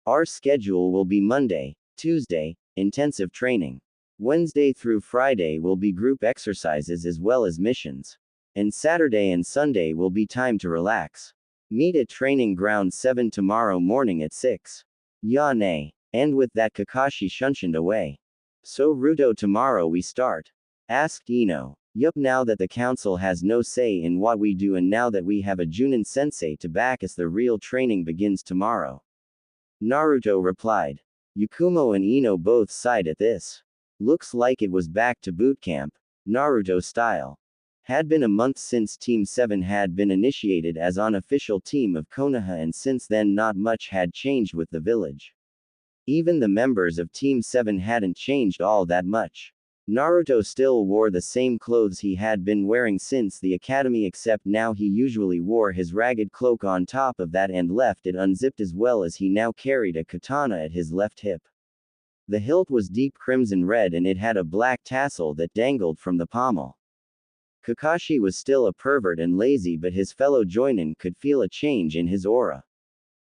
Our schedule will be Monday, Tuesday, intensive training. Wednesday through Friday will be group exercises as well as missions. And Saturday and Sunday will be time to relax. Meet at Training Ground 7 tomorrow morning at 6. Ya nay. And with that Kakashi shunshined away. So Ruto tomorrow we start? Asked Ino. Yup now that the council has no say in what we do and now that we have a Junin sensei to back us the real training begins tomorrow. Naruto replied. Yakumo and Ino both sighed at this. Looks like it was back to boot camp, Naruto style. Had been a month since Team 7 had been initiated as unofficial team of Konoha and since then not much had changed with the village. Even the members of Team 7 hadn't changed all that much. Naruto still wore the same clothes he had been wearing since the academy, except now he usually wore his ragged cloak on top of that and left it unzipped, as well as he now carried a katana at his left hip. The hilt was deep crimson red and it had a black tassel that dangled from the pommel. Kakashi was still a pervert and lazy, but his fellow joinin could feel a change in his aura.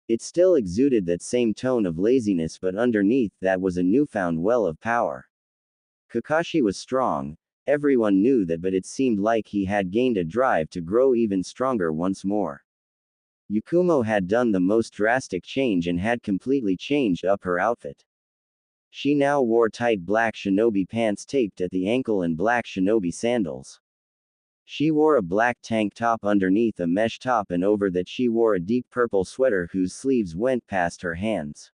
It still exuded that same tone of laziness, but underneath that was a newfound well of power. Kakashi was strong, everyone knew that, but it seemed like he had gained a drive to grow even stronger once more. Yakumo had done the most drastic change and had completely changed up her outfit. She now wore tight black shinobi pants taped at the ankle and black shinobi sandals. She wore a black tank top underneath a mesh top, and over that she wore a deep purple sweater whose sleeves went past her hands.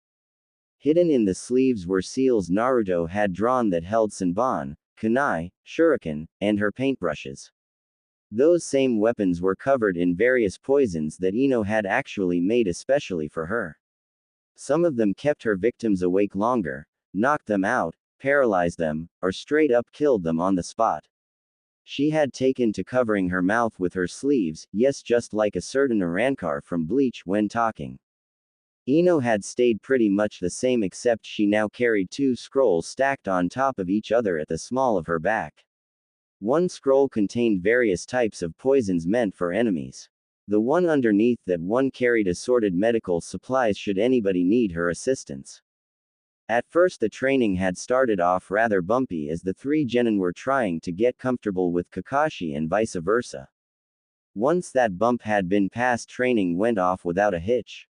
Hidden in the sleeves were seals Naruto had drawn that held senbon, kunai, shuriken, and her paintbrushes. Those same weapons were covered in various poisons that Ino had actually made especially for her. Some of them kept her victims awake longer, knocked them out, paralyzed them, or straight up killed them on the spot. She had taken to covering her mouth with her sleeves, yes, just like a certain Arankar from Bleach when talking. Ino had stayed pretty much the same, except she now carried 2 scrolls stacked on top of each other at the small of her back. One scroll contained various types of poisons meant for enemies. The one underneath that one carried assorted medical supplies should anybody need her assistance. At first the training had started off rather bumpy, as the 3 genin were trying to get comfortable with Kakashi and vice versa. Once that bump had been passed, training went off without a hitch.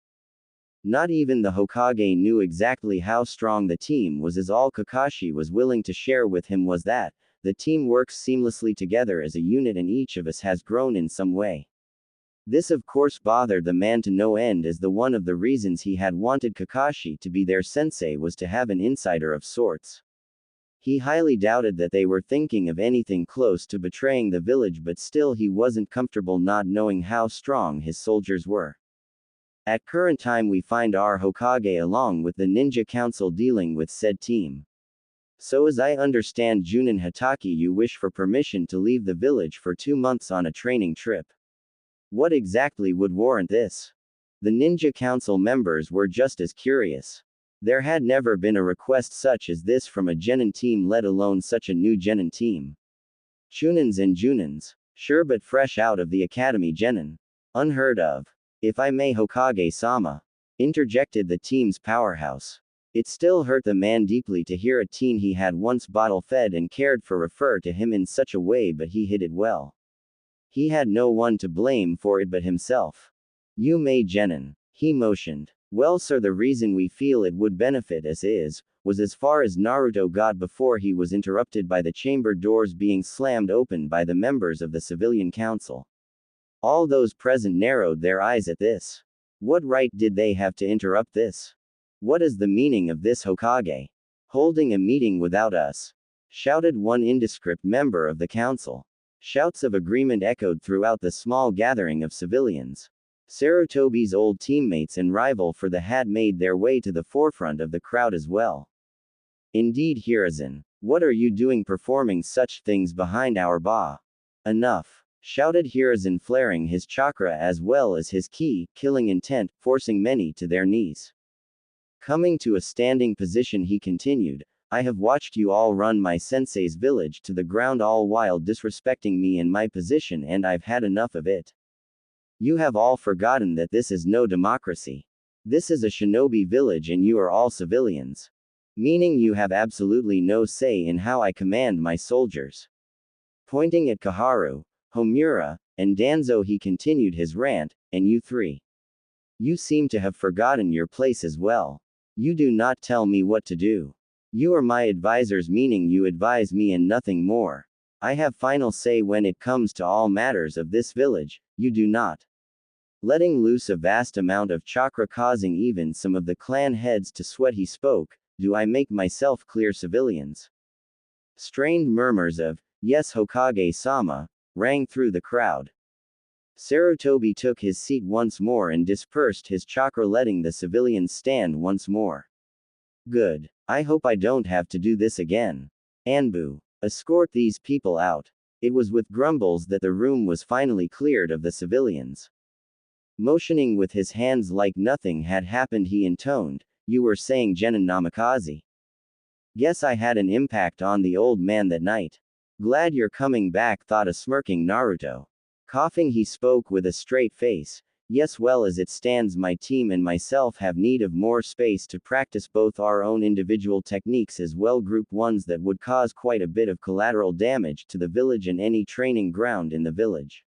Not even the Hokage knew exactly how strong the team was, as all Kakashi was willing to share with him was that the team works seamlessly together as a unit and each of us has grown in some way. This of course bothered the man to no end, as the one of the reasons he had wanted Kakashi to be their sensei was to have an insider of sorts. He highly doubted that they were thinking of anything close to betraying the village, but still he wasn't comfortable not knowing how strong his soldiers were. At current time we find our Hokage along with the ninja council dealing with said team. So as I understand, Junin Hatake, you wish for permission to leave the village for 2 months on a training trip. What exactly would warrant this? The ninja council members were just as curious. There had never been a request such as this from a genin team, let alone such a new genin team. Chunins and Junins. Sure, but fresh out of the academy genin. Unheard of. If I may, Hokage-sama, interjected the team's powerhouse. It still hurt the man deeply to hear a teen he had once bottle-fed and cared for refer to him in such a way, but he hid it well. He had no one to blame for it but himself. You may genin. He motioned. Well sir, the reason we feel it would benefit us was as far as Naruto got before he was interrupted by the chamber doors being slammed open by the members of the civilian council. All those present narrowed their eyes at this. What right did they have to interrupt this? What is the meaning of this, Hokage? Holding a meeting without us? Shouted one indescript member of the council. Shouts of agreement echoed throughout the small gathering of civilians. Sarutobi's old teammates and rival for the hat made their way to the forefront of the crowd as well. Indeed, Hiruzen, what are you doing performing such things behind our ba? Enough. Shouted Hiruzen, flaring his chakra as well as his ki, killing intent, forcing many to their knees. Coming to a standing position, he continued, I have watched you all run my sensei's village to the ground, all while disrespecting me and my position, and I've had enough of it. You have all forgotten that this is no democracy. This is a shinobi village and you are all civilians. Meaning you have absolutely no say in how I command my soldiers. Pointing at Kaharu, Homura, and Danzo, he continued his rant, and you 3. You seem to have forgotten your place as well. You do not tell me what to do. You are my advisors, meaning you advise me and nothing more. I have final say when it comes to all matters of this village, you do not. Letting loose a vast amount of chakra, causing even some of the clan heads to sweat, he spoke, do I make myself clear, civilians? Strained murmurs of, yes Hokage-sama, rang through the crowd. Sarutobi took his seat once more and dispersed his chakra, letting the civilians stand once more. Good. I hope I don't have to do this again. Anbu. Escort these people out. It was with grumbles that the room was finally cleared of the civilians. Motioning with his hands like nothing had happened, he intoned, "You were saying Genin Namikaze. Guess I had an impact on the old man that night. Glad you're coming back," thought a smirking Naruto. Coughing, he spoke with a straight face. "Yes, well, as it stands, my team and myself have need of more space to practice both our own individual techniques as well group ones that would cause quite a bit of collateral damage to the village and any training ground in the village.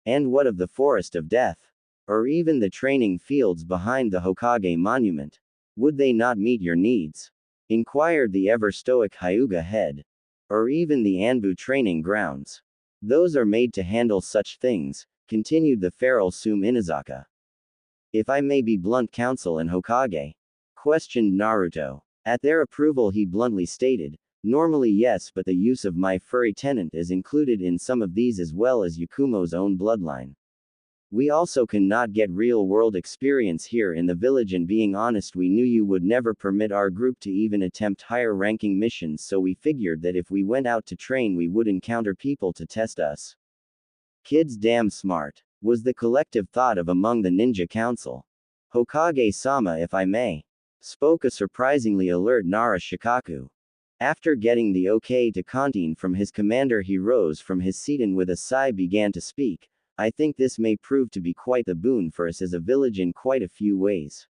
And what of the Forest of Death? Or even the training fields behind the Hokage monument? Would they not meet your needs?" inquired the ever-stoic Hyuga head. "Or even the Anbu training grounds? Those are made to handle such things," continued the feral Sum Inazaka. "If I may be blunt, Council and Hokage?" questioned Naruto. At their approval, he bluntly stated, "Normally yes, but the use of my furry tenant is included in some of these as well as Yakumo's own bloodline. We also cannot get real-world experience here in the village, and being honest, we knew you would never permit our group to even attempt higher-ranking missions, so we figured that if we went out to train we would encounter people to test us." "Kid's damn smart," was the collective thought of among the ninja council. "Hokage-sama, if I may," spoke a surprisingly alert Nara Shikaku. After getting the okay to canteen from his commander, he rose from his seat and with a sigh began to speak. "I think this may prove to be quite the boon for us as a village in quite a few ways.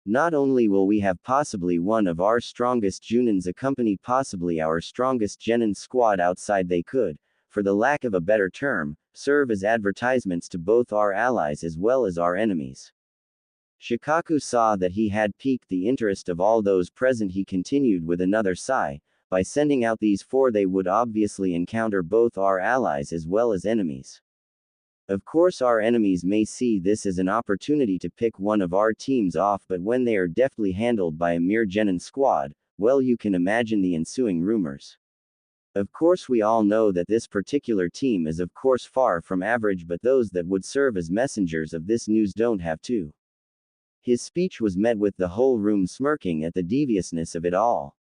Not only will we have possibly one of our strongest Junins accompany possibly our strongest Genin squad outside, they could, for the lack of a better term, serve as advertisements to both our allies as well as our enemies." Shikaku saw that he had piqued the interest of all those present. He continued with another sigh, "By sending out these four they would obviously encounter both our allies as well as enemies. Of course our enemies may see this as an opportunity to pick one of our teams off, but when they are deftly handled by a mere Genin squad, well, you can imagine the ensuing rumors. Of course we all know that this particular team is of course far from average, but those that would serve as messengers of this news don't have to." His speech was met with the whole room smirking at the deviousness of it all.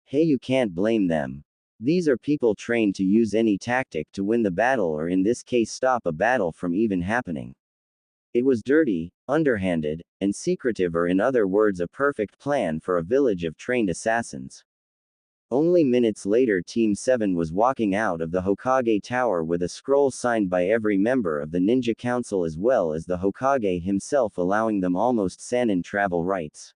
Hey, you can't blame them. These are people trained to use any tactic to win the battle, or in this case stop a battle from even happening. It was dirty, underhanded, and secretive, or in other words a perfect plan for a village of trained assassins. Only minutes later Team 7 was walking out of the Hokage Tower with a scroll signed by every member of the Ninja Council as well as the Hokage himself, allowing them almost Sannin travel rights.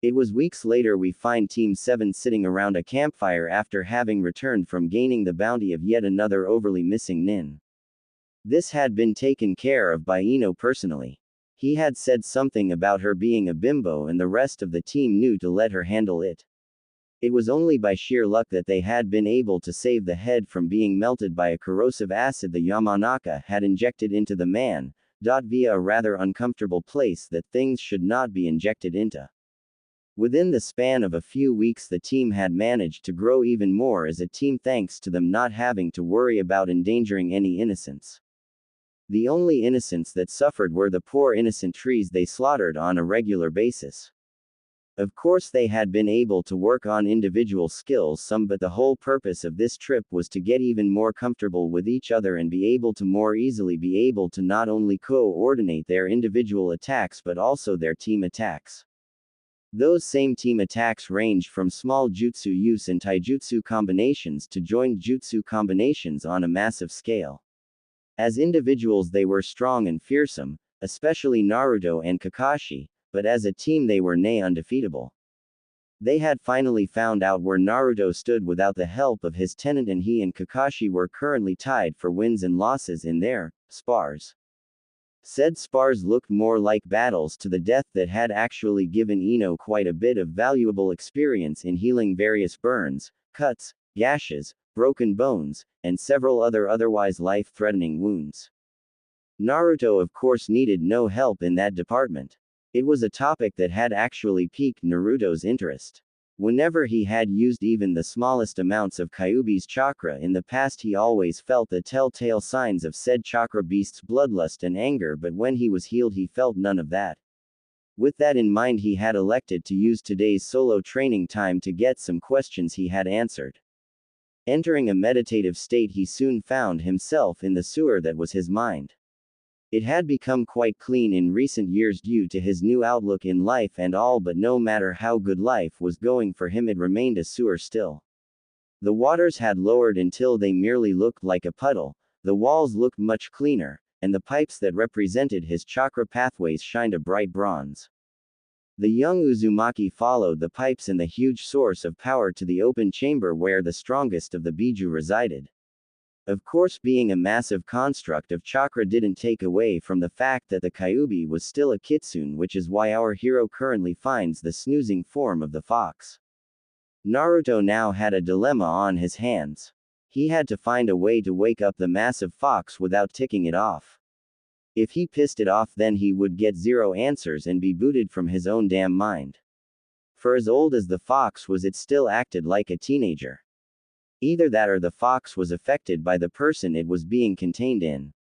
It was weeks later we find Team 7 sitting around a campfire after having returned from gaining the bounty of yet another overly missing nin. This had been taken care of by Ino personally. He had said something about her being a bimbo and the rest of the team knew to let her handle it. It was only by sheer luck that they had been able to save the head from being melted by a corrosive acid the Yamanaka had injected into the man, via a rather uncomfortable place that things should not be injected into. Within the span of a few weeks the team had managed to grow even more as a team thanks to them not having to worry about endangering any innocents. The only innocents that suffered were the poor innocent trees they slaughtered on a regular basis. Of course they had been able to work on individual skills some, but the whole purpose of this trip was to get even more comfortable with each other and be able to more easily be able to not only coordinate their individual attacks but also their team attacks. Those same team attacks ranged from small jutsu use and taijutsu combinations to joint jutsu combinations on a massive scale. As individuals they were strong and fearsome, especially Naruto and Kakashi, but as a team they were nay undefeatable. They had finally found out where Naruto stood without the help of his tenant, and he and Kakashi were currently tied for wins and losses in their spars. Said spars looked more like battles to the death that had actually given Ino quite a bit of valuable experience in healing various burns, cuts, gashes, broken bones, and several otherwise life-threatening wounds. Naruto of course needed no help in that department. It was a topic that had actually piqued Naruto's interest. Whenever he had used even the smallest amounts of Kyuubi's chakra in the past, he always felt the telltale signs of said chakra beast's bloodlust and anger, but when he was healed he felt none of that. With that in mind he had elected to use today's solo training time to get some questions he had answered. Entering a meditative state, he soon found himself in the sewer that was his mind. It had become quite clean in recent years due to his new outlook in life and all, but no matter how good life was going for him, it remained a sewer still. The waters had lowered until they merely looked like a puddle, the walls looked much cleaner, and the pipes that represented his chakra pathways shined a bright bronze. The young Uzumaki followed the pipes and the huge source of power to the open chamber where the strongest of the Biju resided. Of course, being a massive construct of chakra didn't take away from the fact that the Kyuubi was still a kitsune, which is why our hero currently finds the snoozing form of the fox. Naruto now had a dilemma on his hands. He had to find a way to wake up the massive fox without ticking it off. If he pissed it off, then he would get zero answers and be booted from his own damn mind. For as old as the fox was, it still acted like a teenager. Either that or the fox was affected by the person it was being contained in.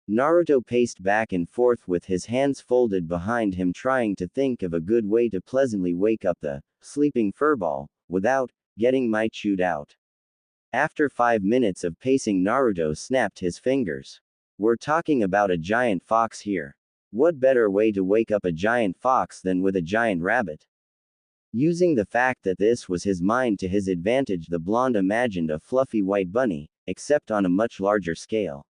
Naruto paced back and forth with his hands folded behind him, trying to think of a good way to pleasantly wake up the sleeping furball without getting chewed out. After 5 minutes of pacing, Naruto snapped his fingers. We're talking about a giant fox here. What better way to wake up a giant fox than with a giant rabbit? Using the fact that this was his mind to his advantage, the blonde imagined a fluffy white bunny, except on a much larger scale.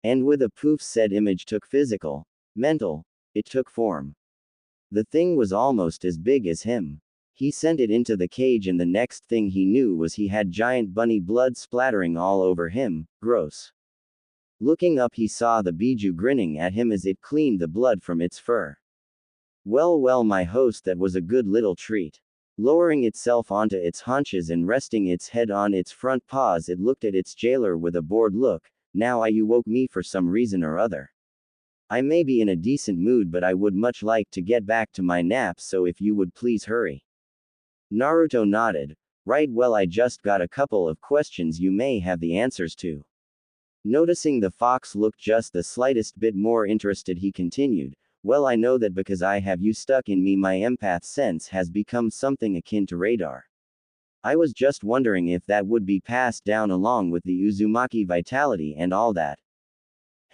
And with a poof, said image took physical, mental, it took form. The thing was almost as big as him. He sent it into the cage, and the next thing he knew was he had giant bunny blood splattering all over him. Gross. Looking up, he saw the Biju grinning at him as it cleaned the blood from its fur. Well, well, my host, that was a good little treat. Lowering itself onto its haunches and resting its head on its front paws, it looked at its jailer with a bored look. Now you woke me for some reason or other. I may be in a decent mood, but I would much like to get back to my nap, so if you would please hurry. Naruto nodded. Right, well, I just got a couple of questions you may have the answers to. Noticing the fox looked just the slightest bit more interested, he continued, well, I know that because I have you stuck in me, my empath sense has become something akin to radar. I was just wondering if that would be passed down along with the Uzumaki vitality and all that.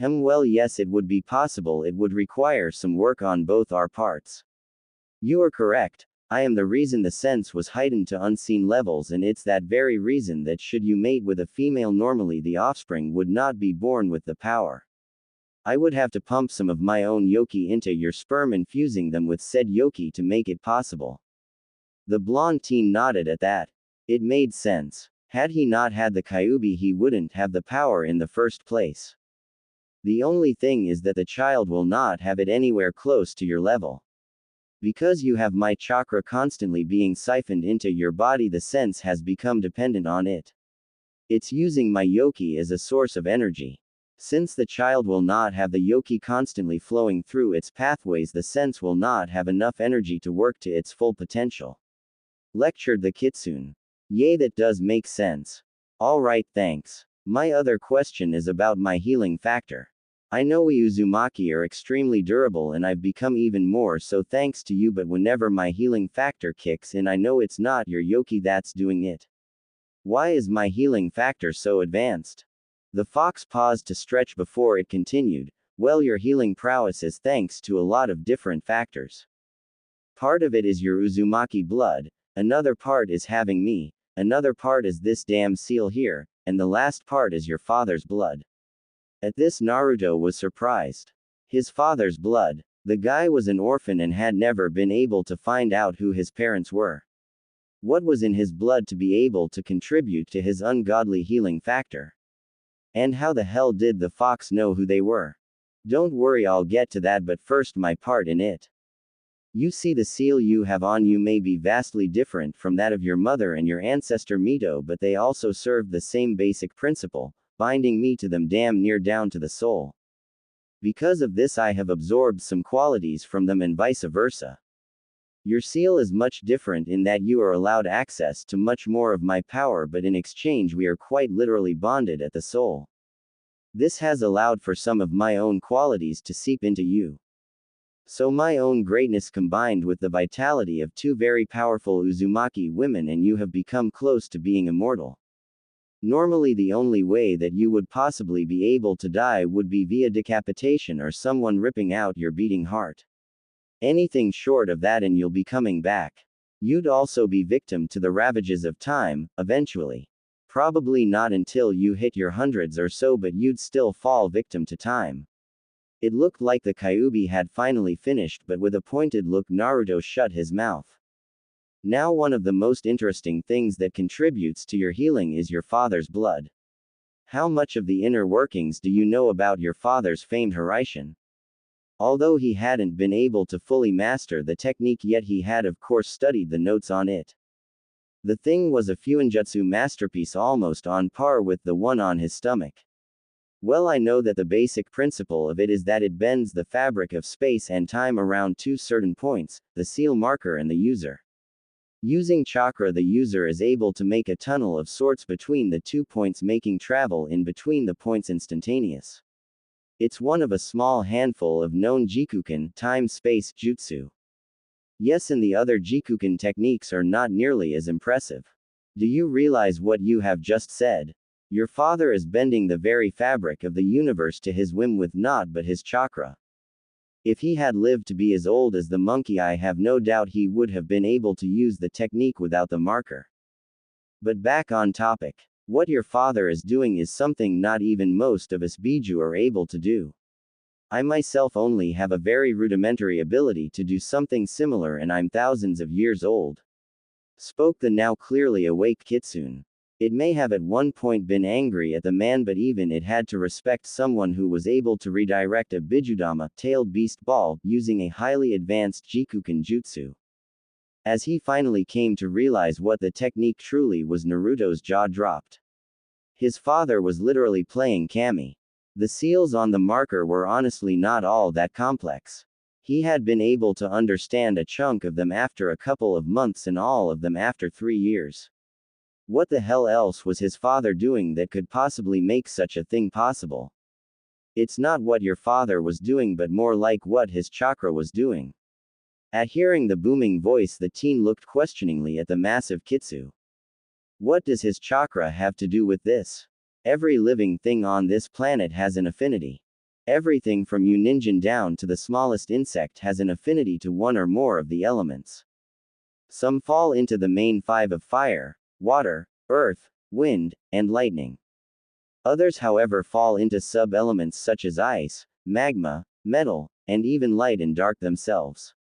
Well, yes, it would be possible. It would require some work on both our parts. You are correct. I am the reason the sense was heightened to unseen levels, and it's that very reason that should you mate with a female, normally the offspring would not be born with the power. I would have to pump some of my own yoki into your sperm, infusing them with said yoki to make it possible. The blonde teen nodded at that. It made sense. Had he not had the Kyuubi, he wouldn't have the power in the first place. The only thing is that the child will not have it anywhere close to your level. Because you have my chakra constantly being siphoned into your body, the sense has become dependent on it. It's using my yoki as a source of energy. Since the child will not have the yoki constantly flowing through its pathways, the sense will not have enough energy to work to its full potential. Lectured the kitsune. Yay, that does make sense. Alright, thanks. My other question is about my healing factor. I know we Uzumaki are extremely durable, and I've become even more so thanks to you, but whenever my healing factor kicks in, I know it's not your yoki that's doing it. Why is my healing factor so advanced? The fox paused to stretch before it continued. Well, your healing prowess is thanks to a lot of different factors. Part of it is your Uzumaki blood, another part is having me, another part is this damn seal here, and the last part is your father's blood. At this, Naruto was surprised. His father's blood. The guy was an orphan and had never been able to find out who his parents were. What was in his blood to be able to contribute to his ungodly healing factor? And how the hell did the fox know who they were? Don't worry, I'll get to that, but first my part in it. You see, the seal you have on you may be vastly different from that of your mother and your ancestor Mito, but they also serve the same basic principle, binding me to them damn near down to the soul. Because of this, I have absorbed some qualities from them and vice versa. Your seal is much different in that you are allowed access to much more of my power, but in exchange we are quite literally bonded at the soul. This has allowed for some of my own qualities to seep into you. So my own greatness combined with the vitality of two very powerful Uzumaki women, and you have become close to being immortal. Normally the only way that you would possibly be able to die would be via decapitation or someone ripping out your beating heart. Anything short of that and you'll be coming back. You'd also be victim to the ravages of time, eventually. Probably not until you hit your hundreds or so, but you'd still fall victim to time. It looked like the Kyuubi had finally finished, but with a pointed look Naruto shut his mouth. Now one of the most interesting things that contributes to your healing is your father's blood. How much of the inner workings do you know about your father's famed Hiraishin? Although he hadn't been able to fully master the technique yet, he had of course studied the notes on it. The thing was a fuinjutsu masterpiece almost on par with the one on his stomach. Well, I know that the basic principle of it is that it bends the fabric of space and time around two certain points, the seal marker and the user. Using chakra, the user is able to make a tunnel of sorts between the 2 points, making travel in between the points instantaneous. It's one of a small handful of known Jikuken time-space jutsu. Yes, and the other Jikuken techniques are not nearly as impressive. Do you realize what you have just said? Your father is bending the very fabric of the universe to his whim with naught but his chakra. If he had lived to be as old as the monkey, I have no doubt he would have been able to use the technique without the marker. But back on topic. What your father is doing is something not even most of us Biju are able to do. I myself only have a very rudimentary ability to do something similar, and I'm thousands of years old. Spoke the now clearly awake Kitsune. It may have at one point been angry at the man, but even it had to respect someone who was able to redirect a Bijudama, tailed beast ball, using a highly advanced Jikuken jutsu. As he finally came to realize what the technique truly was, Naruto's jaw dropped. His father was literally playing kami. The seals on the marker were honestly not all that complex. He had been able to understand a chunk of them after a couple of months and all of them after 3 years. What the hell else was his father doing that could possibly make such a thing possible? It's not what your father was doing, but more like what his chakra was doing. At hearing the booming voice, the teen looked questioningly at the massive Kitsu. What does his chakra have to do with this? Every living thing on this planet has an affinity. Everything from you ninja down to the smallest insect has an affinity to one or more of the elements. Some fall into the main 5 of fire, water, earth, wind, and lightning. Others, however, fall into sub-elements such as ice, magma, metal, and even light and dark themselves.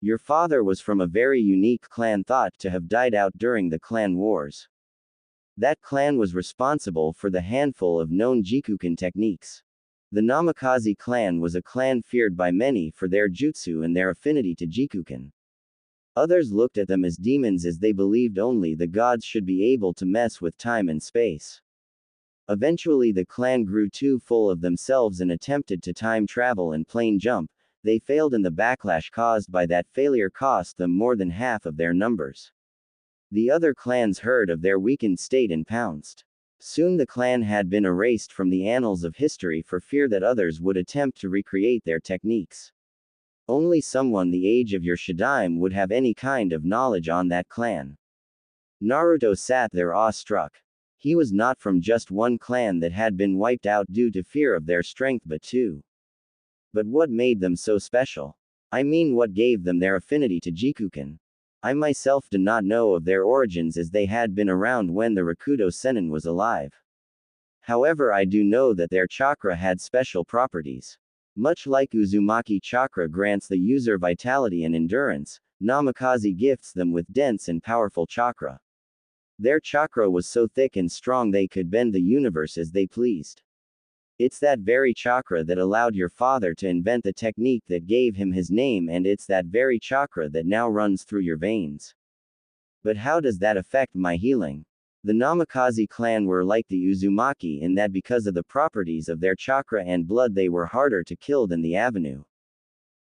Your father was from a very unique clan thought to have died out during the clan wars. That clan was responsible for the handful of known Jikuken techniques. The Namikaze clan was a clan feared by many for their jutsu and their affinity to Jikuken. Others looked at them as demons, as they believed only the gods should be able to mess with time and space. Eventually the clan grew too full of themselves and attempted to time travel and plane jump. They failed, and the backlash caused by that failure cost them more than half of their numbers. The other clans heard of their weakened state and pounced. Soon the clan had been erased from the annals of history for fear that others would attempt to recreate their techniques. Only someone the age of your Shadaime would have any kind of knowledge on that clan. Naruto sat there awestruck. He was not from just one clan that had been wiped out due to fear of their strength, but two. But what made them so special? I mean, what gave them their affinity to Jikuken? I myself do not know of their origins, as they had been around when the Rakudo Sennin was alive. However, I do know that their chakra had special properties. Much like Uzumaki chakra grants the user vitality and endurance, Namikaze gifts them with dense and powerful chakra. Their chakra was so thick and strong they could bend the universe as they pleased. It's that very chakra that allowed your father to invent the technique that gave him his name, and it's that very chakra that now runs through your veins. But how does that affect my healing? The Namikaze clan were like the Uzumaki in that because of the properties of their chakra and blood they were harder to kill than the Avenue.